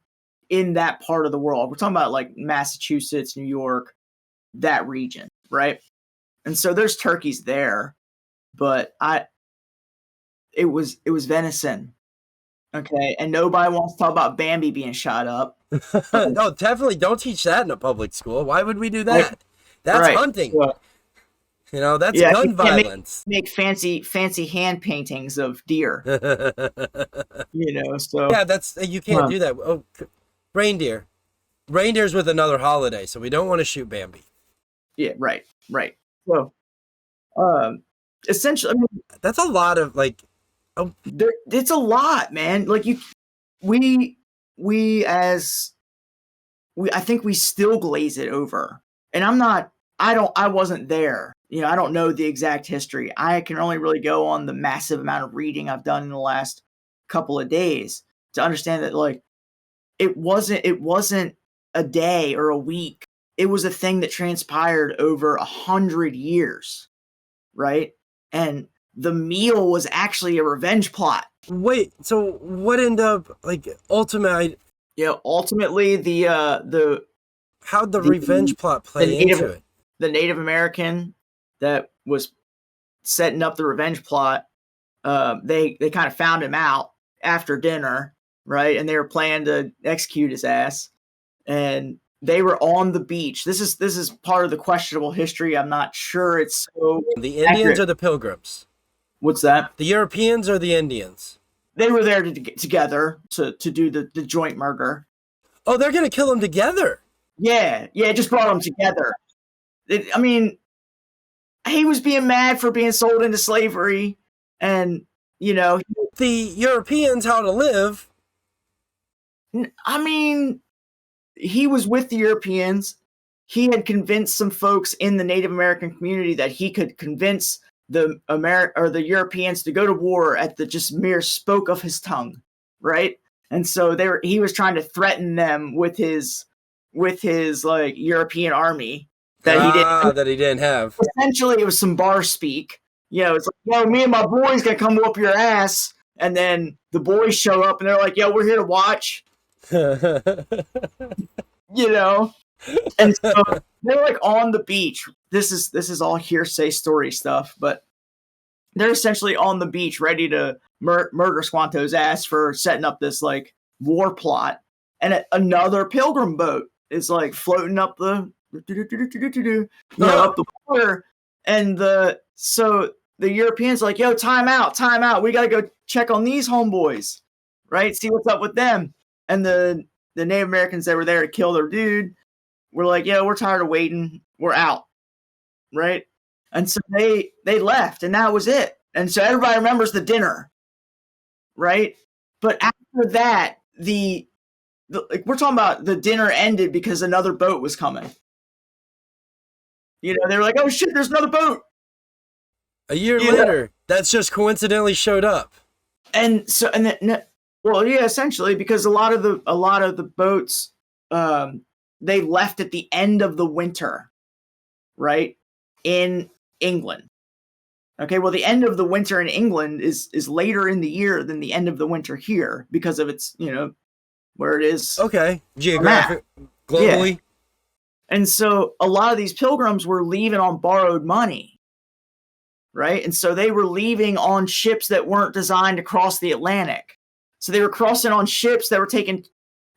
that part of the world. We're talking about Massachusetts, New York, that region, right? And so there's turkeys there, but it was venison. Okay, and nobody wants to talk about Bambi being shot up. No, definitely don't teach that in a public school. Why would we do that? That's hunting. That's gun violence. Make fancy hand paintings of deer. So yeah, you can't do that. Oh, reindeer. Reindeer's with another holiday, so we don't want to shoot Bambi. Yeah, right. So, essentially, that's a lot of it's a lot, man. I think we still glaze it over. And I wasn't there. I don't know the exact history. I can only really go on the massive amount of reading I've done in the last couple of days to understand that it wasn't a day or a week. It was a thing that transpired over 100 years, right? And the meal was actually a revenge plot. Wait, so what ended up ultimately? Yeah, ultimately how'd the revenge plot play into it? The Native American that was setting up the revenge plot, they kind of found him out after dinner, right? And they were planning to execute his ass. And they were on the beach. This is part of the questionable history. I'm not sure it's so the Indians accurate. Or the Pilgrims? What's that? The Europeans or the Indians? They were there to get together to do the joint murder. Oh, they're going to kill them together. Yeah, just brought them together. He was being mad for being sold into slavery, and the Europeans how to live. He was with the Europeans. He had convinced some folks in the Native American community that he could convince the Europeans to go to war at the just mere spoke of his tongue, right? And so he was trying to threaten them with his European army that he didn't have. Essentially, it was some bar speak. It's me and my boys gonna come whoop your ass, And then the boys show up and they're like, yo, we're here to watch, you know? And so they're like on the beach. This is all hearsay story stuff, but they're essentially on the beach ready to murder Squanto's ass for setting up this like war plot. And another pilgrim boat is like floating up the, up the water. And so the Europeans are like, yo, time out. We got to go check on these homeboys, right? See what's up with them. And the Native Americans that were there to kill their dude were like, yo, we're tired of waiting. We're out, right? And so they left, and that was it. And so everybody remembers the dinner, right? But after that, like we're talking about the dinner ended because another boat was coming. You know, they were like, oh shit, there's another boat. A year later, that's just coincidentally showed up. And so, well, yeah, essentially, because a lot of the boats, they left at the end of the winter, right, in England. Okay, well, the end of the winter in England is later in the year than the end of the winter here because of its, where it is. Okay, geographic, globally. Yeah. And so a lot of these pilgrims were leaving on borrowed money, right? And so they were leaving on ships that weren't designed to cross the Atlantic. So they were crossing on ships that were taking,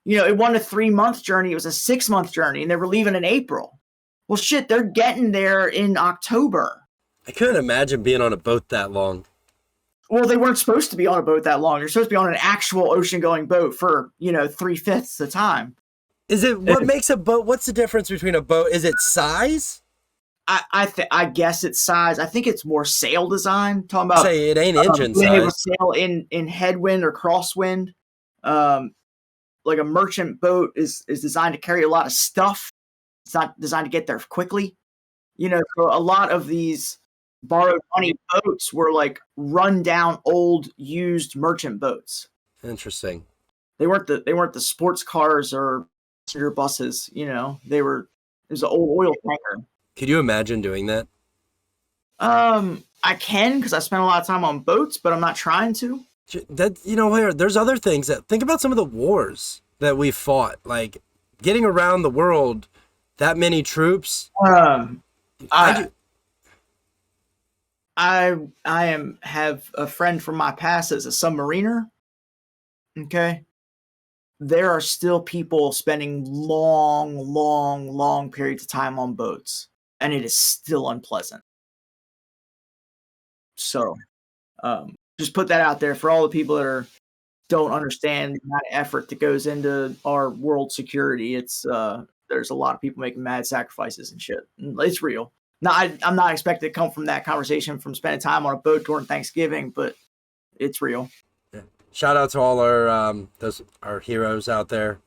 it wasn't a 3-month journey, it was a 6-month journey, and they were leaving in April. Well, shit, they're getting there in October. I couldn't imagine being on a boat that long. Well, they weren't supposed to be on a boat that long. They're supposed to be on an actual ocean-going boat for, 3/5 the time. Is it what makes a boat? What's the difference between a boat? Is it size? I guess it's size. I think it's more sail design. Talking about say it ain't engine being able to size. sail in headwind or crosswind. Like a merchant boat is designed to carry a lot of stuff. It's not designed to get there quickly. So a lot of these borrowed money boats were like run down old used merchant boats. Interesting. They weren't the sports cars or passenger buses. It was an old oil tanker. Could you imagine doing that? I can because I spent a lot of time on boats, but I'm not trying to. That there's other things that think about some of the wars that we fought, like getting around the world, that many troops. I have a friend from my past as a submariner. Okay. There are still people spending long periods of time on boats, and it is still unpleasant. So, just put that out there for all the people that don't understand the amount of effort that goes into our world security. It's there's a lot of people making mad sacrifices and shit. It's real. Now, I'm not expecting to come from that conversation from spending time on a boat during Thanksgiving, but it's real. Yeah. Shout out to all our heroes out there,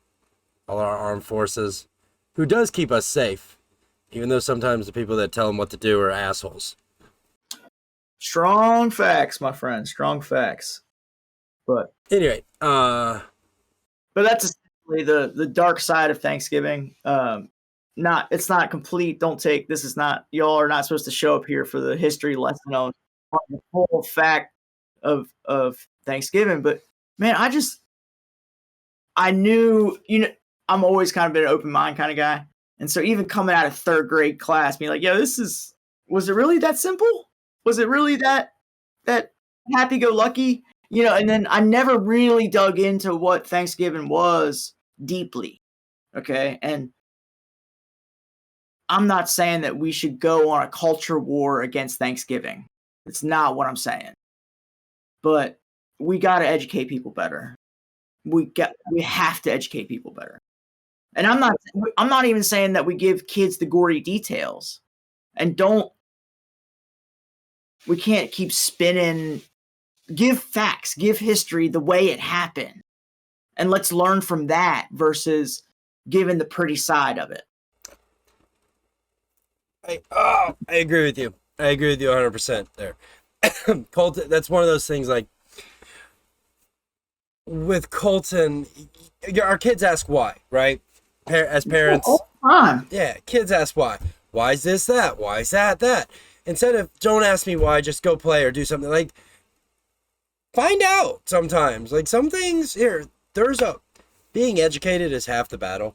all our armed forces, who does keep us safe, even though sometimes the people that tell them what to do are assholes. Strong facts, my friend. Strong facts. But anyway, but that's essentially the dark side of Thanksgiving. It's not complete. This is not, y'all are not supposed to show up here for the history lesson on the whole fact of Thanksgiving. But man, I knew, I'm always kind of been an open mind kind of guy. And so even coming out of 3rd grade class, being like, yo, was it really that simple? Was it really that happy-go-lucky? And then I never really dug into what Thanksgiving was deeply. Okay. And I'm not saying that we should go on a culture war against Thanksgiving. It's not what I'm saying. But we got to educate people better. We have to educate people better. And I'm not even saying that we give kids the gory details. And we can't keep spinning. Give facts, give history the way it happened. And let's learn from that versus giving the pretty side of it. I agree with you. I agree with you 100% there. Colton, that's one of those things like with Colton, our kids ask why, right? As parents, all the time. Yeah, kids ask why. Why is this that? Why is that that? Instead of don't ask me why, just go play or do something like. find out sometimes. Like some things here, being educated is half the battle.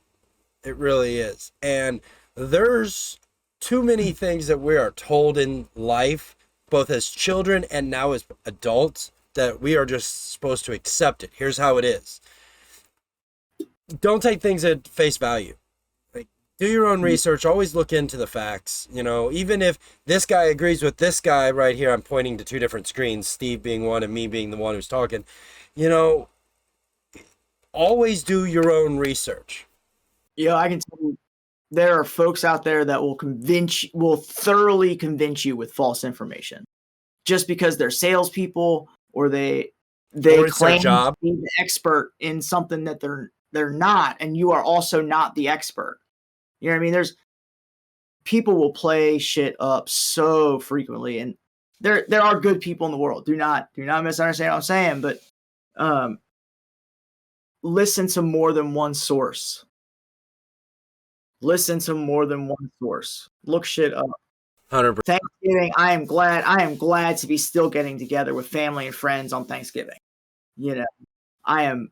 It really is. And there's too many things that we are told in life, both as children and now as adults, that we are just supposed to accept it. Here's how it is. Don't take things at face value. Like, do your own research. Always look into the facts. You know, even if this guy agrees with this guy right here, I'm pointing to two different screens, Steve being one and me being the one who's talking. You know, always do your own research. Yeah, I can tell you, there are folks out there that will thoroughly convince you with false information, just because they're salespeople or they claim to be the expert in something that they're not, and you are also not the expert. You know what I mean? There's people will play shit up so frequently, and there are good people in the world. Do not misunderstand what I'm saying, but listen to more than one source. Listen to more than one source. Look shit up. 100%. Thanksgiving, I am glad to be still getting together with family and friends on Thanksgiving. You know, I am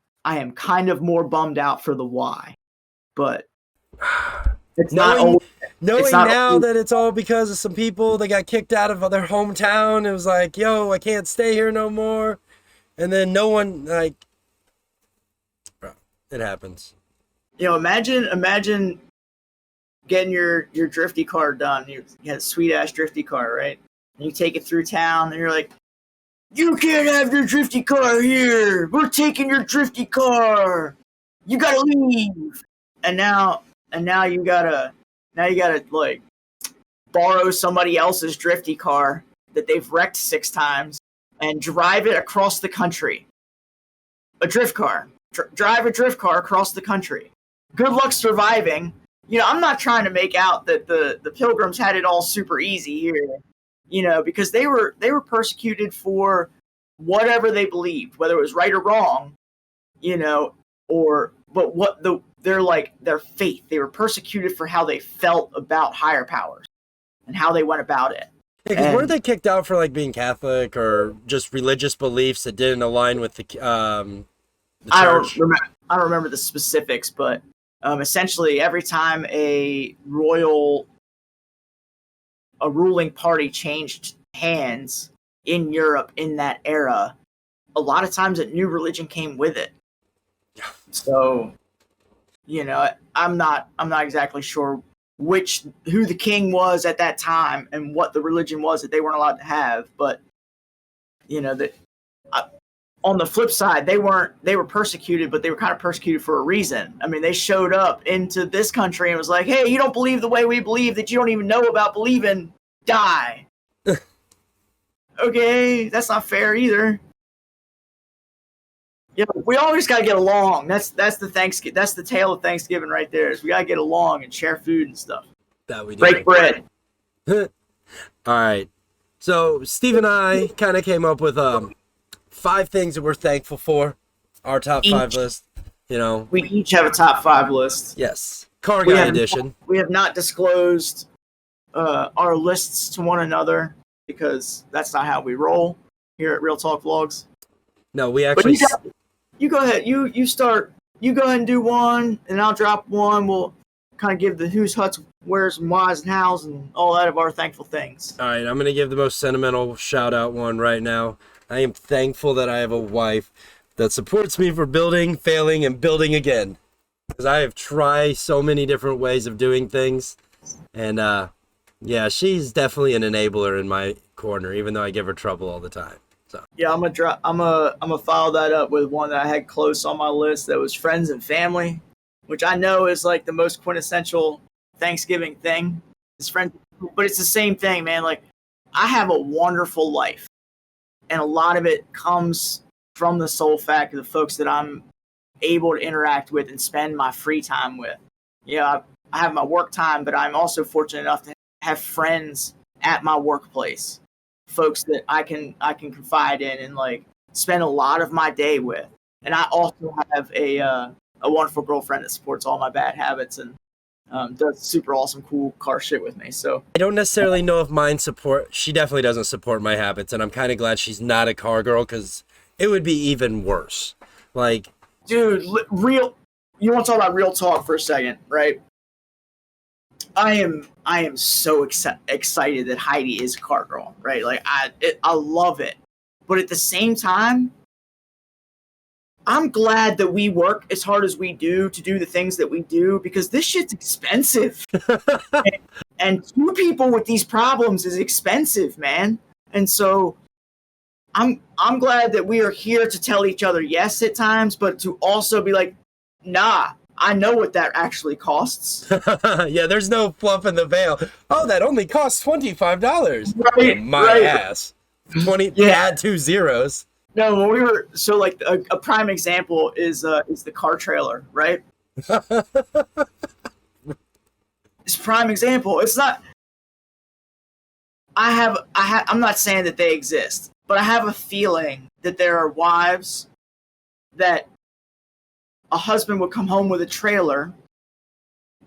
kind of more bummed out for the why, but it's knowing now that it's all because of some people that got kicked out of their hometown. It was like, yo, I can't stay here no more. And then no one, like, bro, it happens. You know, imagine getting your drifty car done. You had a sweet ass drifty car, right? And you take it through town, and you're like, you can't have your drifty car here. We're taking your drifty car. You gotta leave. And now you gotta like borrow somebody else's drifty car that they've wrecked 6 times and drive it across the country. A drift car. Drive a drift car across the country. Good luck surviving. You know, I'm not trying to make out that the Pilgrims had it all super easy here, you know, because they were persecuted for whatever they believed, whether it was right or wrong, you know, their faith. They were persecuted for how they felt about higher powers and how they went about it. Yeah, because weren't they kicked out for like being Catholic or just religious beliefs that didn't align with the church? I don't remember the specifics, but essentially every time a ruling party changed hands in Europe in that era, a lot of times a new religion came with it. So, you know, I'm not exactly sure who the king was at that time and what the religion was that they weren't allowed to have, but you know that. On the flip side, they were persecuted, but they were kind of persecuted for a reason. I mean, they showed up into this country and was like, hey, you don't believe the way we believe, that you don't even know about believing, die. Okay, that's not fair either. You know, we always got to get along. That's the tale of Thanksgiving right there, is we got to get along and share food and stuff. That we do. Break bread. All right. So Steve and I kind of came up with 5 things that we're thankful for. Our top 5 list. You know, we each have a top 5 list. Yes, car guy edition. We have not disclosed our lists to one another because that's not how we roll here at Real Talk Vlogs. No, we actually. You go ahead. You start. You go ahead and do one, and I'll drop one. We'll kind of give the who's, huts, where's, and whys, and hows, and all that of our thankful things. All right, I'm gonna give the most sentimental shout out one right now. I am thankful that I have a wife that supports me for building, failing, and building again. Because I have tried so many different ways of doing things. And yeah, she's definitely an enabler in my corner, even though I give her trouble all the time. So yeah, I'm gonna follow that up with one that I had close on my list that was friends and family, which I know is like the most quintessential Thanksgiving thing. It's friends, but it's the same thing, man. Like, I have a wonderful life. And a lot of it comes from the sole fact of the folks that I'm able to interact with and spend my free time with. Yeah, I have my work time, but I'm also fortunate enough to have friends at my workplace, folks that I can confide in and like spend a lot of my day with. And I also have a wonderful girlfriend that supports all my bad habits and does super awesome, cool car shit with me. So I don't necessarily know if she definitely doesn't support my habits, and I'm kind of glad she's not a car girl, because it would be even worse. Like, dude, real. You want to talk about real talk for a second, right? I am so excited that Heidi is a car girl, right? Like I love it, but at the same time, I'm glad that we work as hard as we do to do the things that we do, because this shit's expensive, and two people with these problems is expensive, man. And so I'm glad that we are here to tell each other yes at times, but to also be like, nah, I know what that actually costs. yeah, there's no fluff in the veil. Oh, that only costs $25. Right, My right. ass. 20. Yeah. Add 2 zeros. No, when we were so like a prime example is the car trailer, right? It's a prime example. It's not. I'm not saying that they exist, but I have a feeling that there are wives that a husband would come home with a trailer,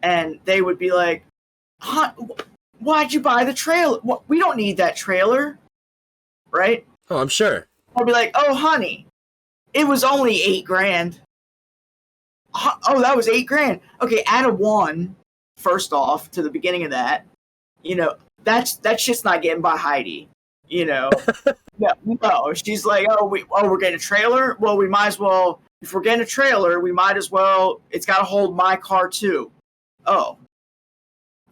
and they would be like, "Why'd you buy the trailer? We don't need that trailer," right? Oh, I'm sure. I'll be like, "Oh, honey, it was only $8,000. Oh, that was $8,000. Okay, add a 1 first off to the beginning of that. You know, that shit's not getting by Heidi. You know, no. She's like, we're getting a trailer. Well, we might as well. If we're getting a trailer, we might as well. It's got to hold my car too. Oh.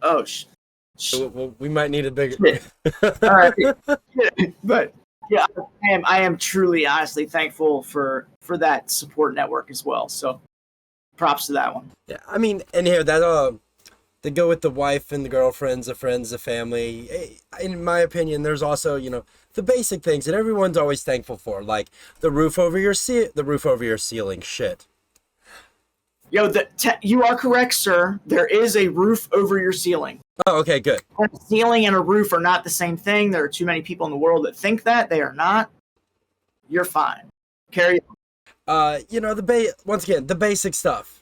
Well, we might need a bigger. All right, but yeah, I am truly, honestly thankful for that support network as well. So, props to that one. Yeah, I mean, and here that to go with the wife and the girlfriends, the friends, the family. In my opinion, there's also, you know, the basic things that everyone's always thankful for, like the roof over your ceiling. Shit. Yo, you are correct, sir. There is a roof over your ceiling. Oh, okay, good. A ceiling and a roof are not the same thing. There are too many people in the world that think that. They are not. You're fine. Carry on. You know, once again, the basic stuff.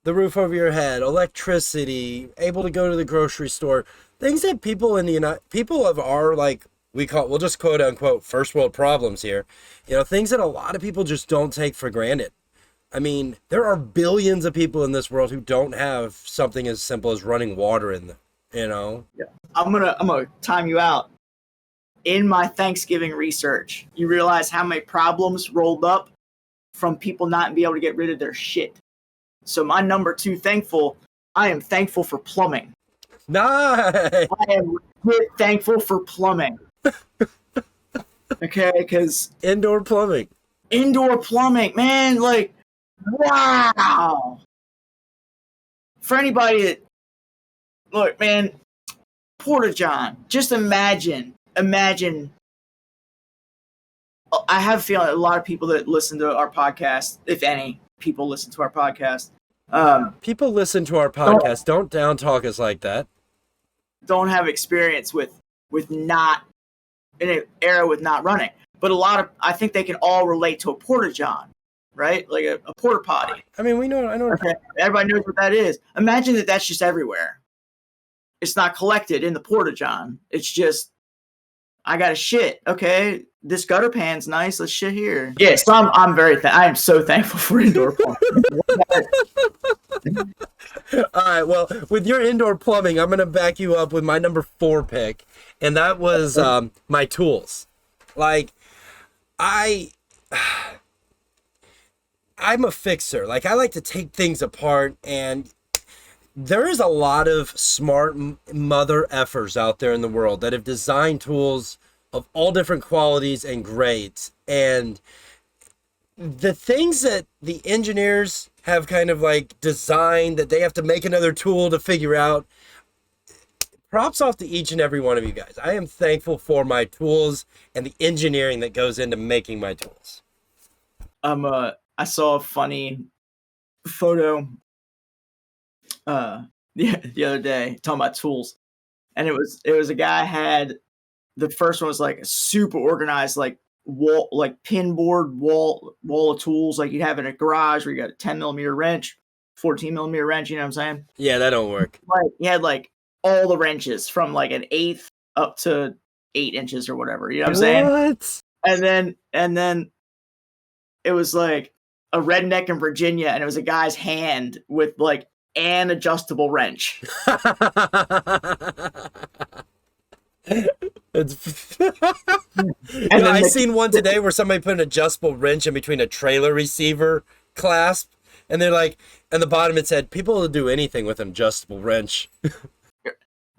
The roof over your head, electricity, able to go to the grocery store. Things that people of our, like, we'll just quote unquote first world problems here. You know, things that a lot of people just don't take for granted. I mean, there are billions of people in this world who don't have something as simple as running water in them, you know? Yeah. I'm gonna time you out. In my Thanksgiving research, you realize how many problems rolled up from people not being able to get rid of their shit. So my number 2 I am thankful for plumbing. Nice. I am thankful for plumbing. Okay, because indoor plumbing, man, like, wow. For anybody that, look, man, Porta John, just imagine. I have a feeling a lot of people that listen to our podcast, if any people listen to our podcast, people listen to our podcast. Don't down talk us like that. Don't have experience with not in an era with not running, but I think they can all relate to a Porta John, right? Like a porta potty. I mean, I know. Okay, everybody knows what that is. Imagine that that's just everywhere. It's not collected in the Porta John. It's just, I got to shit. Okay, this gutter pan's nice. Let's shit here. Yeah, so I am so thankful for indoor plumbing. All right, well, with your indoor plumbing, I'm going to back you up with my number 4 pick, and that was my tools. Like, I'm a fixer. Like, I like to take things apart, and there is a lot of smart mother effers out there in the world that have designed tools of all different qualities and grades. And the things that the engineers have kind of like designed that they have to make another tool to figure out, props off to each and every one of you guys. I am thankful for my tools and the engineering that goes into making my tools. I saw a funny photo the other day talking about tools, and it was a guy had, the first one was like a super organized, like wall, like pinboard wall of tools like you have in a garage where you got a 10mm wrench, 14mm wrench, you know what I'm saying? Yeah, that don't work. Like he had like all the wrenches from like an 1/8 up to 8 inches or whatever, you know what I'm saying? What? And then it was like a redneck in Virginia, and it was a guy's hand with like an adjustable wrench. It's I seen one today where somebody put an adjustable wrench in between a trailer receiver clasp, and they're like, and the bottom it said, "People will do anything with an adjustable wrench."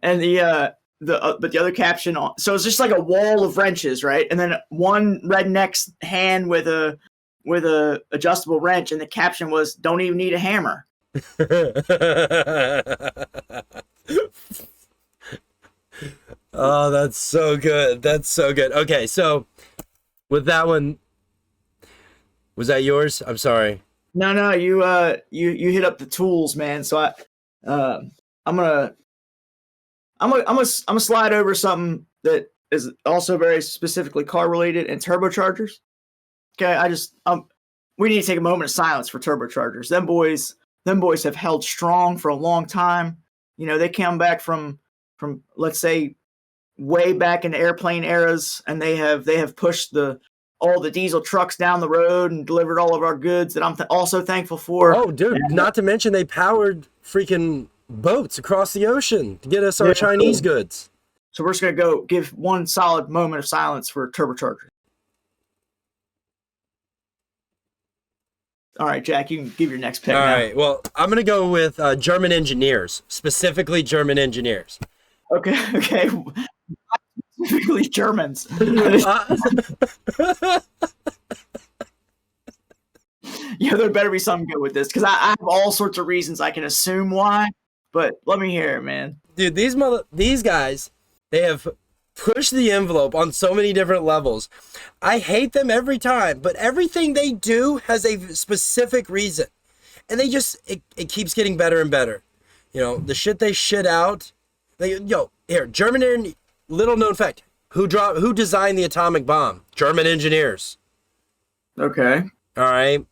And but the other caption, so it's just like a wall of wrenches, right? And then one redneck's hand with a adjustable wrench, and the caption was, "Don't even need a hammer." Oh, that's so good. That's so good. Okay, so with that one, was that yours? I'm sorry. No, you hit up the tools, man. So I'm gonna slide over something that is also very specifically car related and turbochargers. Okay, we need to take a moment of silence for turbochargers. Them boys have held strong for a long time. You know, they came back from let's say way back in the airplane eras, and they have pushed all the diesel trucks down the road and delivered all of our goods that I'm also thankful for. Oh, dude, not to mention they powered freaking boats across the ocean to get us our Chinese goods. So we're just going to go give one solid moment of silence for turbochargers. All right, Jack, you can give your next pick. All right, well, I'm going to go with German engineers, specifically German engineers. Okay. Specifically Germans. Yeah, there better be something good with this, because I have all sorts of reasons I can assume why, but let me hear it, man. Dude, these guys, they have pushed the envelope on so many different levels. I hate them every time, but everything they do has a specific reason, and it keeps getting better and better. You know, the shit they shit out. German. Little known fact: who designed the atomic bomb? German engineers. Okay. All right.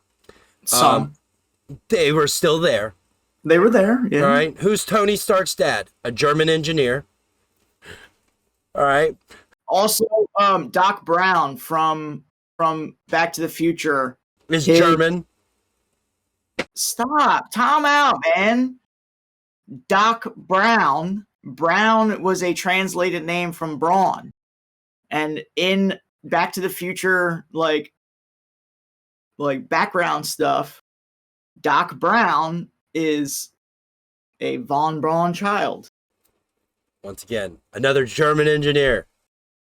They were still there. They were there. Yeah. All right. Who's Tony Stark's dad? A German engineer. All right. Also, Doc Brown from Back to the Future is German. Stop. Time out, man. Doc Brown. Brown was a translated name from Braun. And in Back to the Future, like background stuff, Doc Brown is a von Braun child. Once again, another German engineer.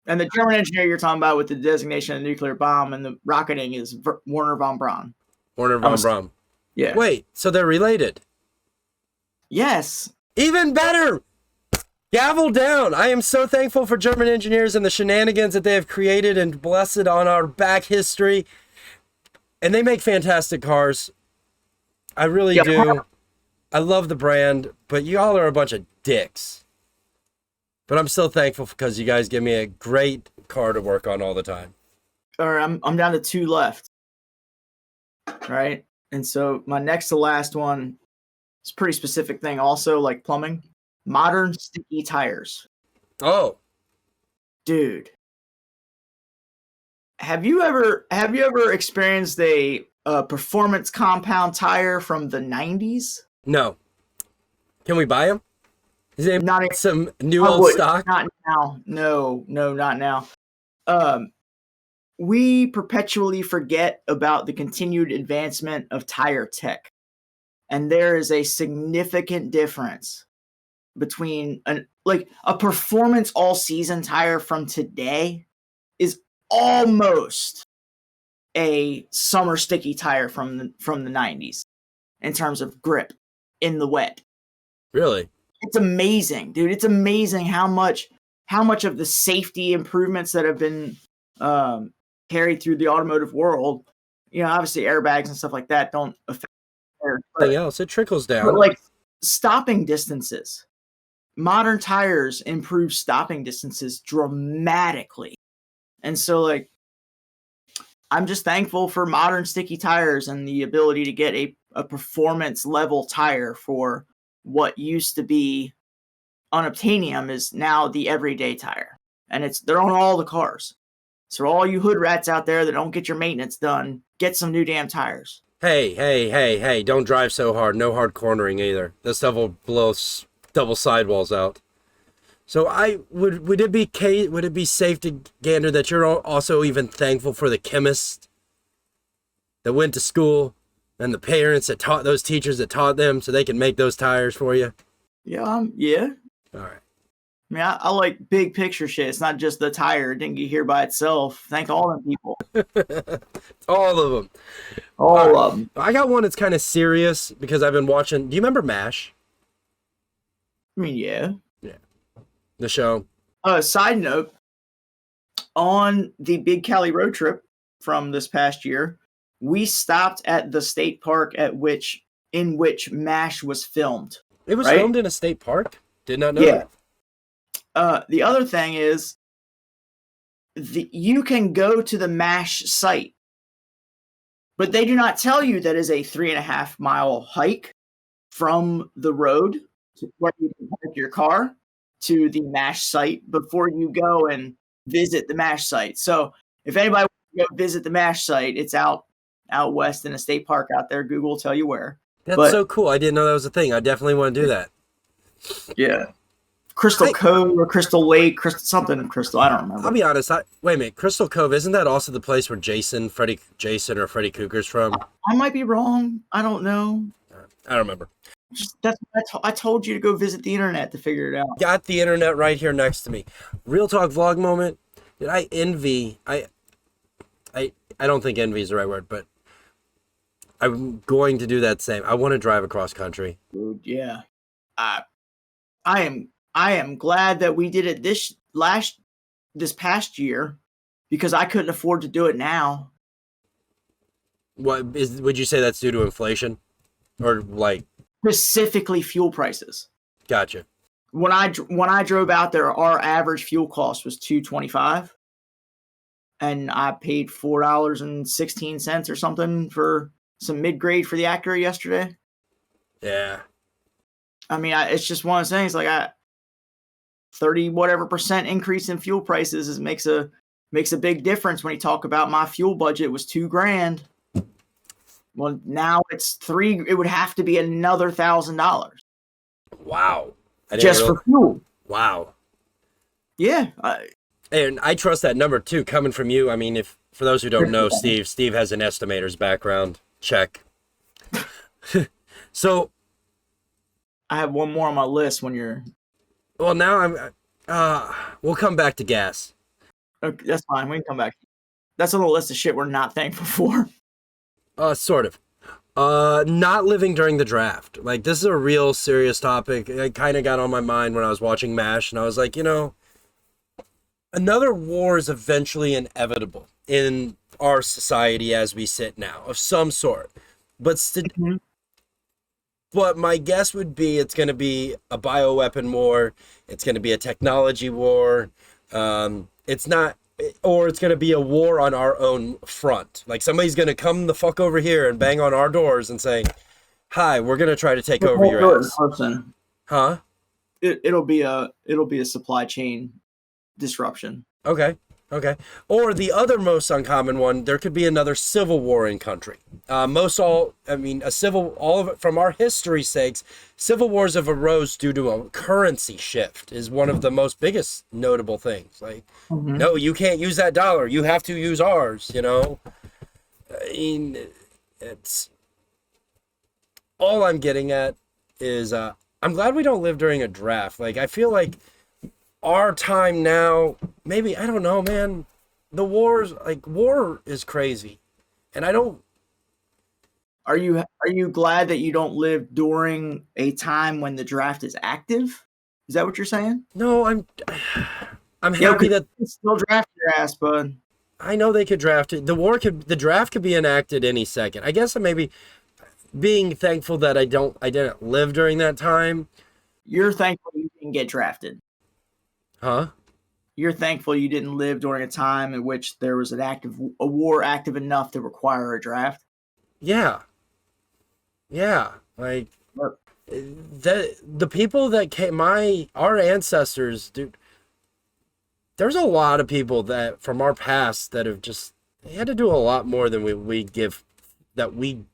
And the German engineer you're talking about with the designation of the nuclear bomb and the rocketing is Werner von Braun. Werner von Braun. Yeah. Wait, so they're related? Yes. Even better! Gavel down! I am so thankful for German engineers and the shenanigans that they have created and blessed on our back history. And they make fantastic cars. I really do. I love the brand, but y'all are a bunch of dicks. But I'm still thankful because you guys give me a great car to work on all the time. All right, I'm down to 2 left. All right, and so my next to last one is a pretty specific thing also, like plumbing. Modern sticky tires. Oh. Dude. Have you ever experienced a performance compound tire from the 90s? No. Can we buy them? Is there not some new old stock? Not now. No, not now. We perpetually forget about the continued advancement of tire tech. And there is a significant difference between a performance all season tire from today is almost a summer sticky tire from the 90s in terms of grip in the wet. Really? It's amazing, dude. It's amazing how much of the safety improvements that have been carried through the automotive world, you know, obviously airbags and stuff like that don't affect anything else. It trickles down. But like stopping distances. Modern tires improve stopping distances dramatically. And so like I'm just thankful for modern sticky tires and the ability to get a performance level tire for what used to be unobtainium is now the everyday tire. And they're on all the cars. So all you hood rats out there that don't get your maintenance done, get some new damn tires. Hey, don't drive so hard. No hard cornering either. This stuff will blow double sidewalls out. So would it be safe to gander that you're also even thankful for the chemist that went to school and the parents that taught those teachers that taught them so they can make those tires for you? Yeah. All right. I mean, I like big picture shit. It's not just the tire. It didn't get here by itself. Thank all them people. All of them. All of them. I got one that's kind of serious because I've been watching. Do you remember MASH? I mean, yeah. The show. Side note, on the Big Cali road trip from this past year, we stopped at the state park in which MASH was filmed. It was right? filmed in a state park? Did not know that. The other thing is, you can go to the MASH site, but they do not tell you that is a 3.5 mile hike from the road to where you can park your car to the MASH site before you go and visit the MASH site. So if anybody wants to go visit the MASH site, it's out west in a state park out there. Google will tell you where. That's so cool. I didn't know that was a thing. I definitely want to do that. Yeah. Crystal Cove or Crystal Lake, Crystal. I don't remember. I'll be honest. Wait a minute. Crystal Cove, isn't that also the place where Freddy Cougar's from? I might be wrong. I don't know. I don't remember. I told you to go visit the internet to figure it out. Got the internet right here next to me. Real talk vlog moment. Did I envy? I don't think envy is the right word, but I'm going to do that same. I want to drive across country. Dude, yeah. I am glad that we did it this past year because I couldn't afford to do it now. Would you say that's due to inflation or like specifically fuel prices? Gotcha. When I drove out there, our average fuel cost was $2.25, and I paid $4.16 or something for some mid-grade for the Acura yesterday. Yeah. I mean, it's just one of those things. Like 30 whatever % increase in fuel prices makes a big difference when you talk about my fuel budget was $2,000. Well, now it's $3,000. It would have to be another $1,000. Wow. Just for fuel. Wow. Yeah. And I trust that number too, coming from you. I mean, if for those who don't know, Steve has an estimator's background. Check. So I have one more on my list when you're. Well, now we'll come back to gas. Okay, that's fine. We can come back. That's on the list of shit we're not thankful for. Sort of. Not living during the draft. Like, this is a real serious topic. It kind of got on my mind when I was watching MASH, and I was like, another war is eventually inevitable in our society as we sit now, of some sort. But But my guess would be it's going to be a bioweapon war. It's going to be a technology war. It's going to be a war on our own front. Like, somebody's going to come the fuck over here and bang on our doors and say, "Hi, we're going to try to take over your ass." Huh? It'll be a supply chain disruption. Okay. Or the other most uncommon one, there could be another civil war in country. All of it from our history's sakes, civil wars have arose due to a currency shift is one of the most biggest notable things. Like, no, you can't use that dollar. You have to use ours, I mean, it's all I'm getting at is, I'm glad we don't live during a draft. Like, I feel like our time now, maybe, I don't know, man. The war is crazy. And I don't. Are you glad that you don't live during a time when the draft is active? Is that what you're saying? No, I'm happy that they still draft your ass, bud. I know they could draft it. The draft could be enacted any second. I guess I'm maybe being thankful that I didn't live during that time. You're thankful you didn't get drafted. Huh? You're thankful you didn't live during a time in which there was a war active enough to require a draft. Yeah. Like, the people that came, our ancestors, dude, there's a lot of people that from our past that have just they had to do a lot more than we give that we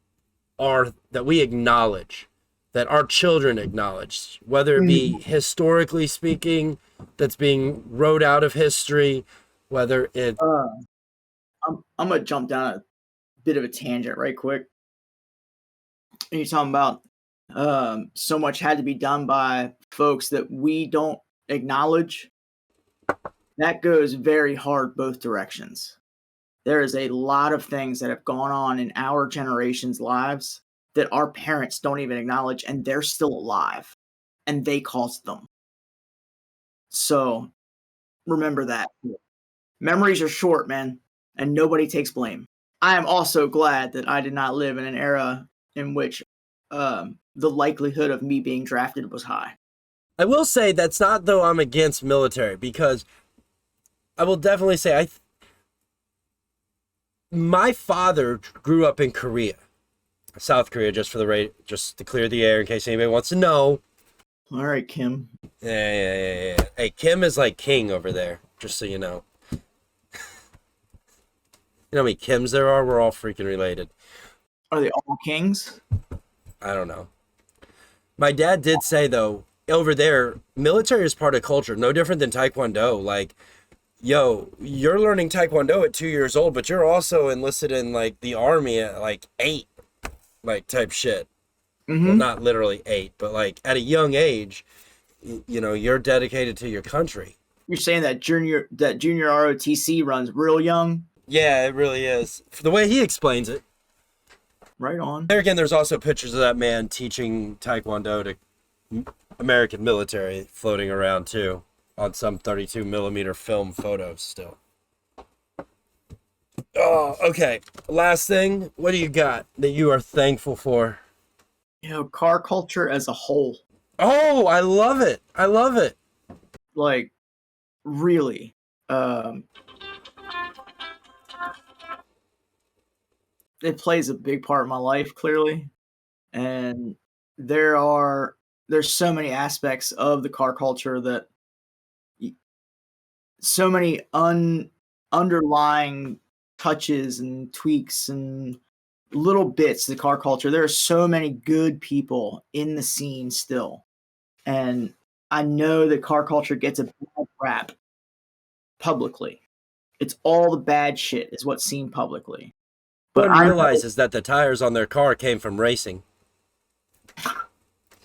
acknowledge, that our children acknowledge, whether it be historically speaking, that's being wrote out of history, whether it I'm gonna jump down a bit of a tangent right quick. And you're talking about so much had to be done by folks that we don't acknowledge. That goes very hard both directions. There is a lot of things that have gone on in our generation's lives that our parents don't even acknowledge, and they're still alive, and they caused them. So remember that. Memories are short, man, and nobody takes blame. I am also glad that I did not live in an era in which the likelihood of me being drafted was high. I will say that's not though I'm against military, because I will definitely say my father grew up in Korea, South Korea, just to clear the air in case anybody wants to know. All right, Kim. Yeah. Hey, Kim is like king over there, just so you know. You know how many Kims there are? We're all freaking related. Are they all kings? I don't know. My dad did say, though, over there, military is part of culture, no different than Taekwondo. Like, yo, you're learning Taekwondo at 2 years old, but you're also enlisted in, like, the army at, like, 8, like, type shit. Well, not literally 8, but, like, at a young age, you know, you're dedicated to your country. You're saying that junior ROTC runs real young? Yeah, it really is. The way he explains it. Right on. There again, there's also pictures of that man teaching Taekwondo to American military floating around, too, on some 32 millimeter film photos still. Oh, okay. Last thing, what do you got that you are thankful for? You know, car culture as a whole. Oh, I love it. I love it. Like, really. It plays a big part in my life, clearly. And there's so many aspects of the car culture that so many underlying touches and tweaks and little bits of the car culture. There are so many good people in the scene still. And I know that car culture gets a bad rap publicly. It's all the bad shit is what's seen publicly. But one realizes that the tires on their car came from racing.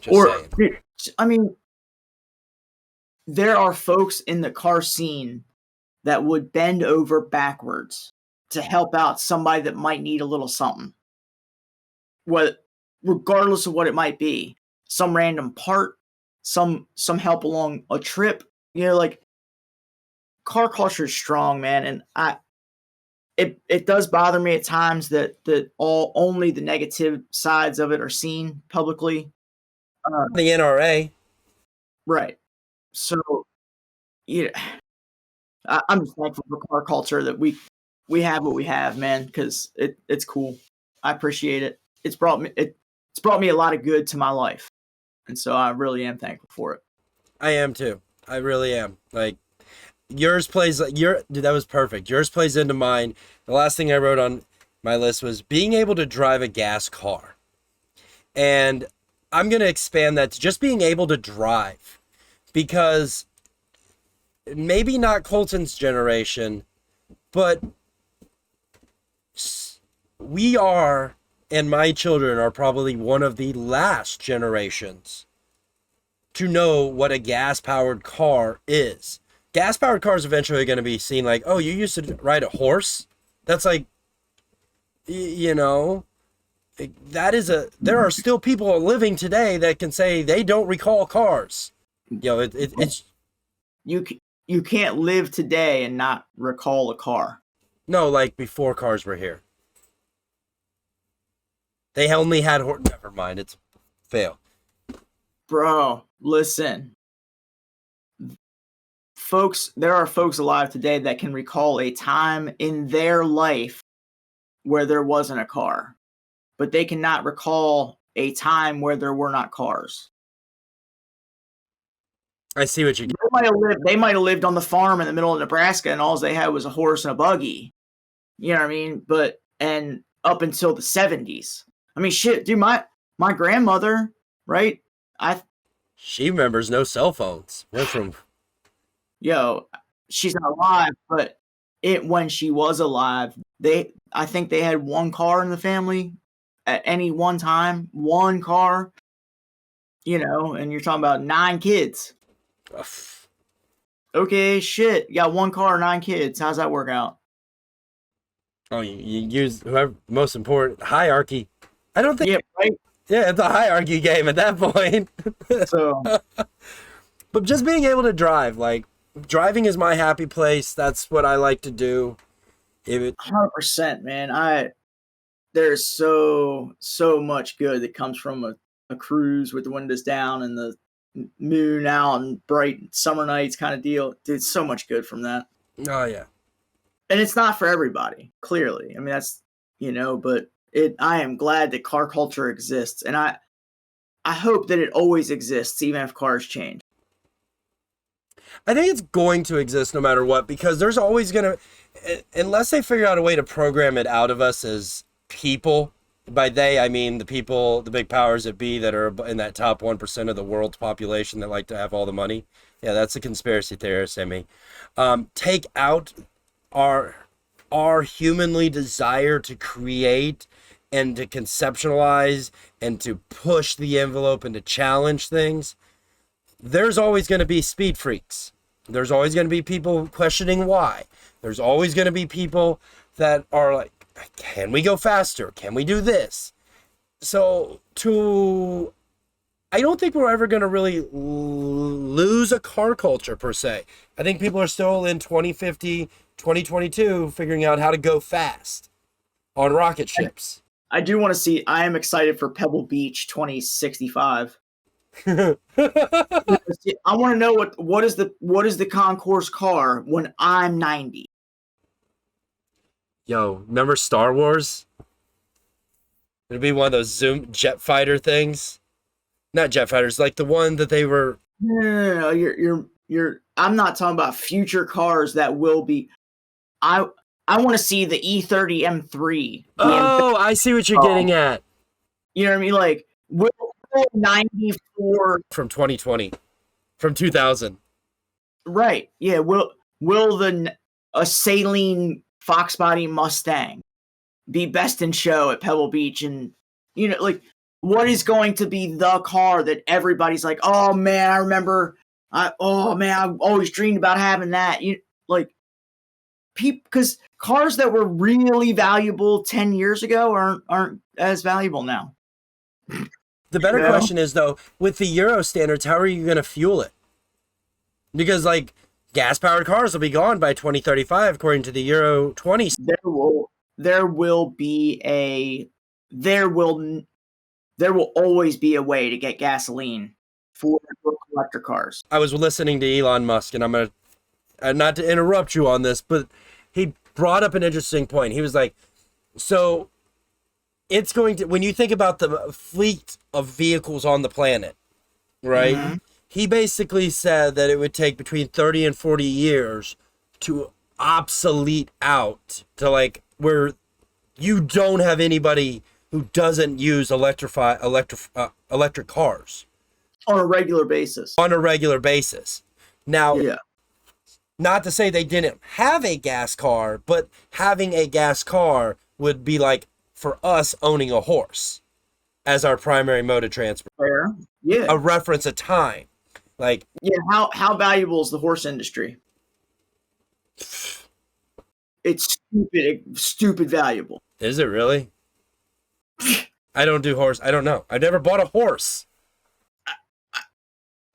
Just saying. I mean, there are folks in the car scene that would bend over backwards to help out somebody that might need a little something. Regardless of what it might be, some random part, some help along a trip, you know, like car culture is strong, man. And it does bother me at times that only the negative sides of it are seen publicly. The NRA. Right. So, yeah, I'm just thankful for car culture that we have what we have, man, because it's cool. I appreciate it. It's brought me a lot of good to my life, and so I really am thankful for it. I am too. I really am. Like, yours plays dude, that was perfect. Yours plays into mine. The last thing I wrote on my list was being able to drive a gas car. And I'm going to expand that to just being able to drive, because maybe not Colton's generation, but we are, and my children are probably one of the last generations to know what a gas-powered car is. Gas-powered cars eventually are going to be seen like, oh, you used to ride a horse? That's like, you know, there are still people living today that can say they don't recall cars. You know, it's... You can't live today and not recall a car. No, like before cars were here. They only had never mind, it's fail. Bro, listen. Folks, there are folks alive today that can recall a time in their life where there wasn't a car, but they cannot recall a time where there were not cars. I see what you. They might have lived on the farm in the middle of Nebraska, and all they had was a horse and a buggy. You know what I mean? But and up until the 70s. I mean, shit, dude. My grandmother, right? She remembers no cell phones. Went from. She's not alive, but when she was alive, I think they had one car in the family at any one time, one car. And you're talking about 9 kids. Okay, shit. You got one car, 9 kids. How's that work out? Oh, you use whoever most important hierarchy. I don't think. Yeah, right. Yeah, it's a hierarchy game at that point. So, but just being able to drive, like driving is my happy place. That's what I like to do. 100%, man. There's so much good that comes from a cruise with the windows down and the moon out and bright summer nights kind of deal. Dude, so much good from that. Oh yeah. And it's not for everybody, clearly. I mean, that's, but I am glad that car culture exists. And I hope that it always exists, even if cars change. I think it's going to exist no matter what, because there's always going to, unless they figure out a way to program it out of us as people. By they, I mean the people, the big powers that be that are in that top 1% of the world's population that like to have all the money. Yeah, that's a conspiracy theorist in me. Take out our humanly desire to create and to conceptualize and to push the envelope and to challenge things. There's always going to be speed freaks. There's always going to be people questioning why. There's always going to be people that are like, can we go faster? Can we do this? So I don't think we're ever going to really lose a car culture per se. I think people are still in 2050, 2022 figuring out how to go fast on rocket ships. I do want to see, I am excited for Pebble Beach 2065. I want to know what is the concourse car when I'm 90. Yo, remember Star Wars? It'd be one of those Zoom jet fighter things. Not jet fighters, like the one that they were. No, you're. I'm not talking about future cars that will be. I want to see the E30 M3. Oh, I see what you're getting at. You know what I mean? Like, will 94 from 2020, from 2000. Right. Yeah. Will a saline Fox body Mustang be best in show at Pebble Beach? And like, what is going to be the car that everybody's like, oh man, I remember, I've always dreamed about having that. Because cars that were really valuable 10 years ago aren't as valuable now. The better question is, though, with the Euro standards, how are you going to fuel it? Because like gas-powered cars will be gone by 2035, according to the Euro 20. There will always be a way to get gasoline for electric cars. I was listening to Elon Musk, and I'm going to, not to interrupt you on this, but he brought up an interesting point. He was like, so it's going to, when you think about the fleet of vehicles on the planet, right? Mm-hmm. He basically said that it would take between 30 and 40 years to obsolete out to like where you don't have anybody who doesn't use electric cars on a regular basis. Now, not to say they didn't have a gas car, but having a gas car would be like for us owning a horse as our primary mode of transport. Fair. Yeah. A reference of time. Like, yeah, how valuable is the horse industry? It's stupid valuable. Is it really? I don't do horse. I don't know. I've never bought a horse.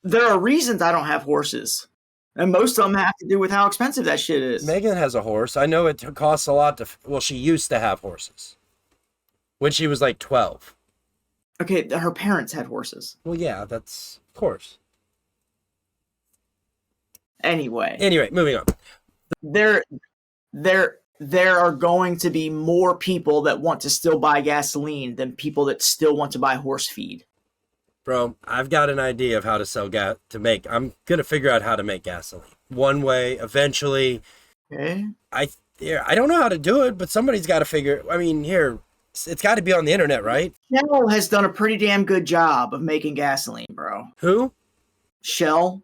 There are reasons I don't have horses. And most of them have to do with how expensive that shit is. Megan has a horse. I know it costs a lot to... Well, she used to have horses. When she was like 12. Okay, her parents had horses. Well, yeah, that's... Of course. Anyway, moving on. There are going to be more people that want to still buy gasoline than people that still want to buy horse feed. Bro, I've got an idea of how to sell gas I'm gonna figure out how to make gasoline. One way, eventually. Okay. I don't know how to do it, but somebody's got to figure. I mean, it's got to be on the internet, right? Shell has done a pretty damn good job of making gasoline, bro. Who? Shell.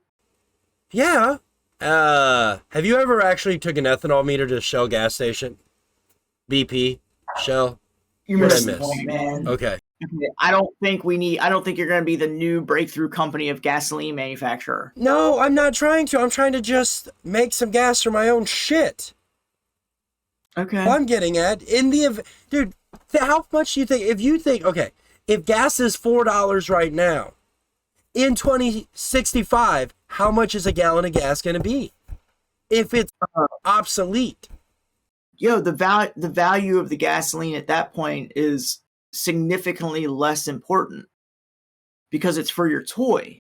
Yeah. Have you ever actually took an ethanol meter to a Shell gas station? BP, Shell. You What missed did I the miss? point, man. Okay. I don't think you're going to be the new breakthrough company of gasoline manufacturer. No, I'm not trying to. I'm trying to just make some gas for my own shit. Okay. What I'm getting at, dude, how much do you think, okay, if gas is $4 right now, in 2065, how much is a gallon of gas going to be? If it's obsolete. Yo, the value of the gasoline at that point is significantly less important because it's for your toy.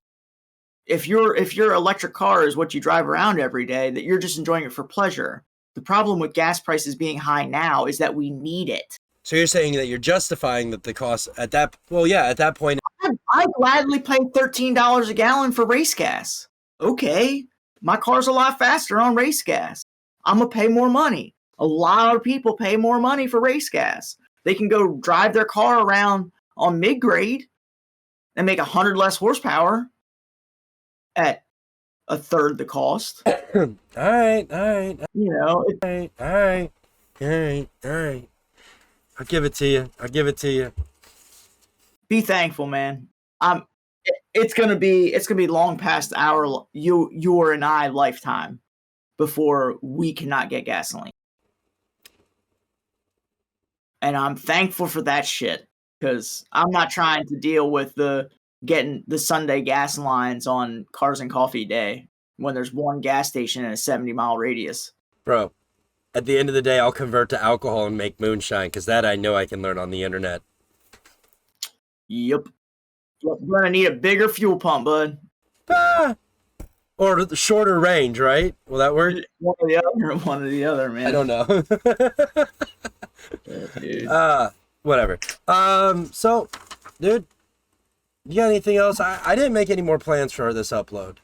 If your electric car is what you drive around every day, that you're just enjoying it for pleasure. The problem with gas prices being high now is that we need it. So you're saying that you're justifying that the cost at that point. I gladly pay $13 a gallon for race gas. Okay, my car's a lot faster on race gas. I'm gonna pay more money. A lot of people pay more money for race gas. They can go drive their car around on mid-grade and make 100 less horsepower at a third the cost. All right. You know, All right. I'll give it to you. be thankful, man. It's gonna be long past your and I lifetime before we cannot get gasoline. And I'm thankful for that shit because I'm not trying to deal with getting the Sunday gas lines on Cars and Coffee Day when there's one gas station in a 70-mile radius. Bro, at the end of the day, I'll convert to alcohol and make moonshine because that I know I can learn on the internet. Yep. You're gonna need a bigger fuel pump, bud. Or the shorter range, right? Will that work? One or the other, man. I don't know. Dude. Whatever. So, dude, you got anything else? I didn't make any more plans for this upload.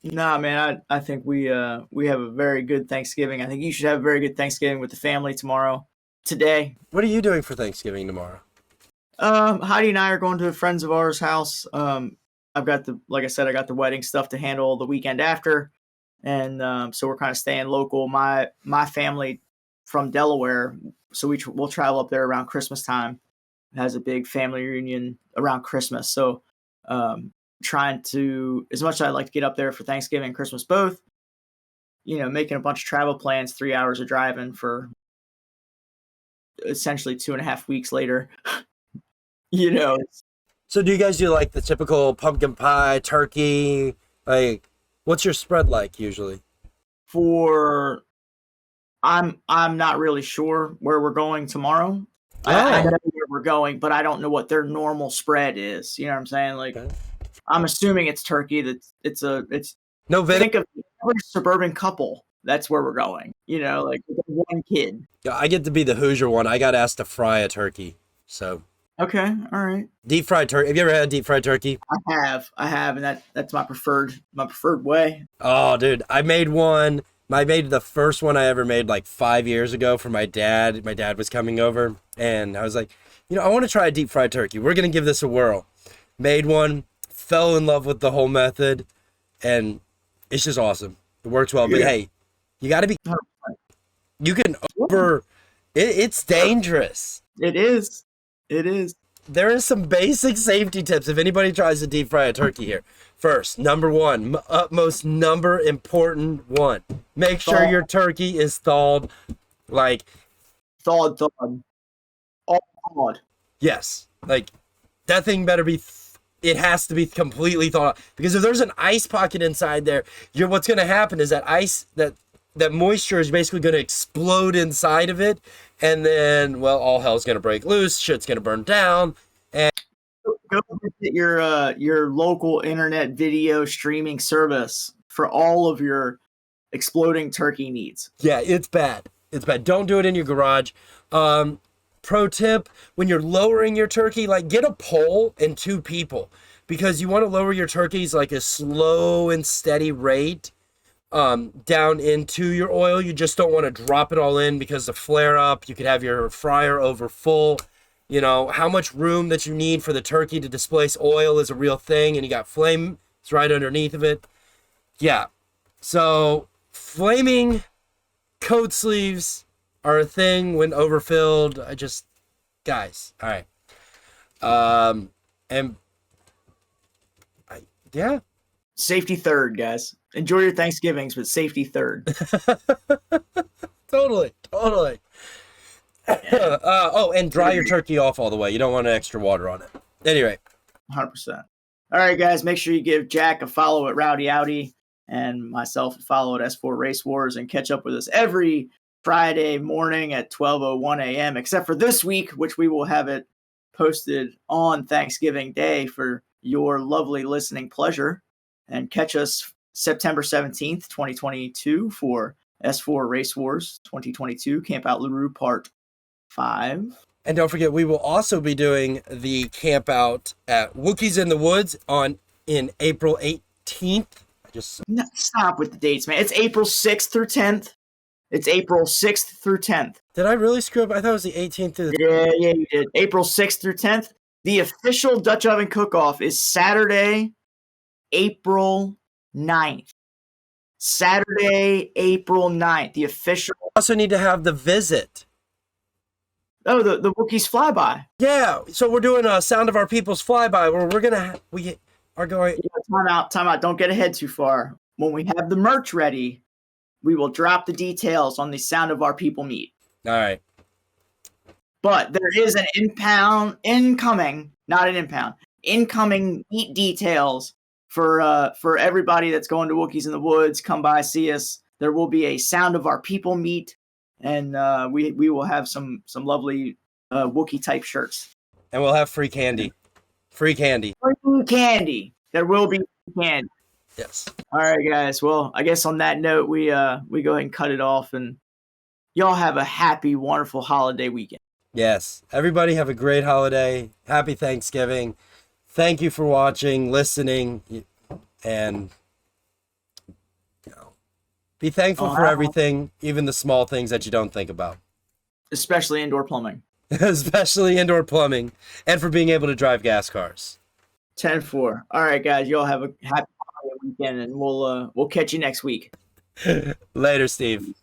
Nah, man, I think we have a very good Thanksgiving. I think you should have a very good Thanksgiving with the family today. What are you doing for Thanksgiving tomorrow? Heidi and I are going to a friends of ours' house. Like I said, I got the wedding stuff to handle the weekend after. And so we're kind of staying local. My family from Delaware, so we'll travel up there around Christmas time. It has a big family reunion around Christmas. So trying to, as much as I'd like to get up there for Thanksgiving and Christmas both, making a bunch of travel plans, 3 hours of driving for essentially 2.5 weeks later. So do you guys do like the typical pumpkin pie, turkey? Like, what's your spread like usually? I'm not really sure where we're going tomorrow. I know where we're going, but I don't know what their normal spread is. You know what I'm saying? Like, okay. I'm assuming it's turkey. It's no. Think of every suburban couple. That's where we're going. Like one kid. Yeah, I get to be the Hoosier one. I got asked to fry a turkey, so. Okay, all right. Deep fried turkey. Have you ever had deep fried turkey? I have, and that's my preferred way. Oh, dude, I made one. I made the first one I ever made like 5 years ago for my dad. My dad was coming over, and I was like, I want to try a deep fried turkey. We're gonna give this a whirl. Made one, fell in love with the whole method, and it's just awesome. It works well, but hey, you got to be. You can It's dangerous. It is. There is some basic safety tips if anybody tries to deep fry a turkey here. First, number one, utmost number important one. Make sure your turkey is thawed. Thawed. All thawed. Yes. Like, that thing better be, it has to be completely thawed. Because if there's an ice pocket inside there, what's going to happen is that ice, that moisture is basically going to explode inside of it. And then, well, all hell's going to break loose. Shit's going to burn down. And go visit your local internet video streaming service for all of your exploding turkey needs. Yeah, it's bad. Don't do it in your garage. Pro tip, when you're lowering your turkey, get a pole and 2 people. because you want to lower your turkeys like a slow and steady rate down into your oil. You just don't want to drop it all in because the flare up, you could have your fryer over full. You know, how much room that you need for the turkey to displace oil is a real thing, and you got flame, it's right underneath of it. Yeah. So flaming coat sleeves are a thing when overfilled. Guys, all right. Yeah. Safety third, guys. Enjoy your Thanksgivings, but safety third. Totally. Oh, and dry your turkey off all the way. You don't want extra water on it. Anyway. 100%. All right, guys, make sure you give Jack a follow at Rowdy Outy and myself a follow at S4 Race Wars, and catch up with us every Friday morning at 12:01 a.m., except for this week, which we will have it posted on Thanksgiving Day for your lovely listening pleasure. And catch us September 17th, 2022 for S4 Race Wars 2022 Camp Out LaRue Part 5. And don't forget, we will also be doing the camp out at Wookiees in the Woods in April 18th. No, stop with the dates, man. It's April 6th through 10th. It's April 6th through 10th. Did I really screw up? I thought it was the 18th to the... Yeah, you did. April 6th through 10th. The official Dutch Oven Cook-Off is Saturday, April 9th. Saturday, April 9th. The official... Also need to have the visit. Oh, the Wookiees flyby. Yeah, so we're doing a Sound of Our People's flyby where we are going... Time out. Don't get ahead too far. When we have the merch ready, we will drop the details on the Sound of Our People meet. All right. But there is an incoming meet details for everybody that's going to Wookiees in the Woods. Come by, see us. There will be a Sound of Our People meet, and we will have some lovely Wookiee type shirts. And we'll have free candy. Free candy. Free candy. There will be candy. Yes. All right, guys. Well, I guess on that note, we go ahead and cut it off, and y'all have a happy, wonderful holiday weekend. Yes. Everybody have a great holiday. Happy Thanksgiving. Thank you for watching, listening, and be thankful for everything, even the small things that you don't think about. Especially indoor plumbing. Especially indoor plumbing, and for being able to drive gas cars. 10-4. All right, guys. Y'all have a happy holiday weekend, and we'll catch you next week. Later, Steve.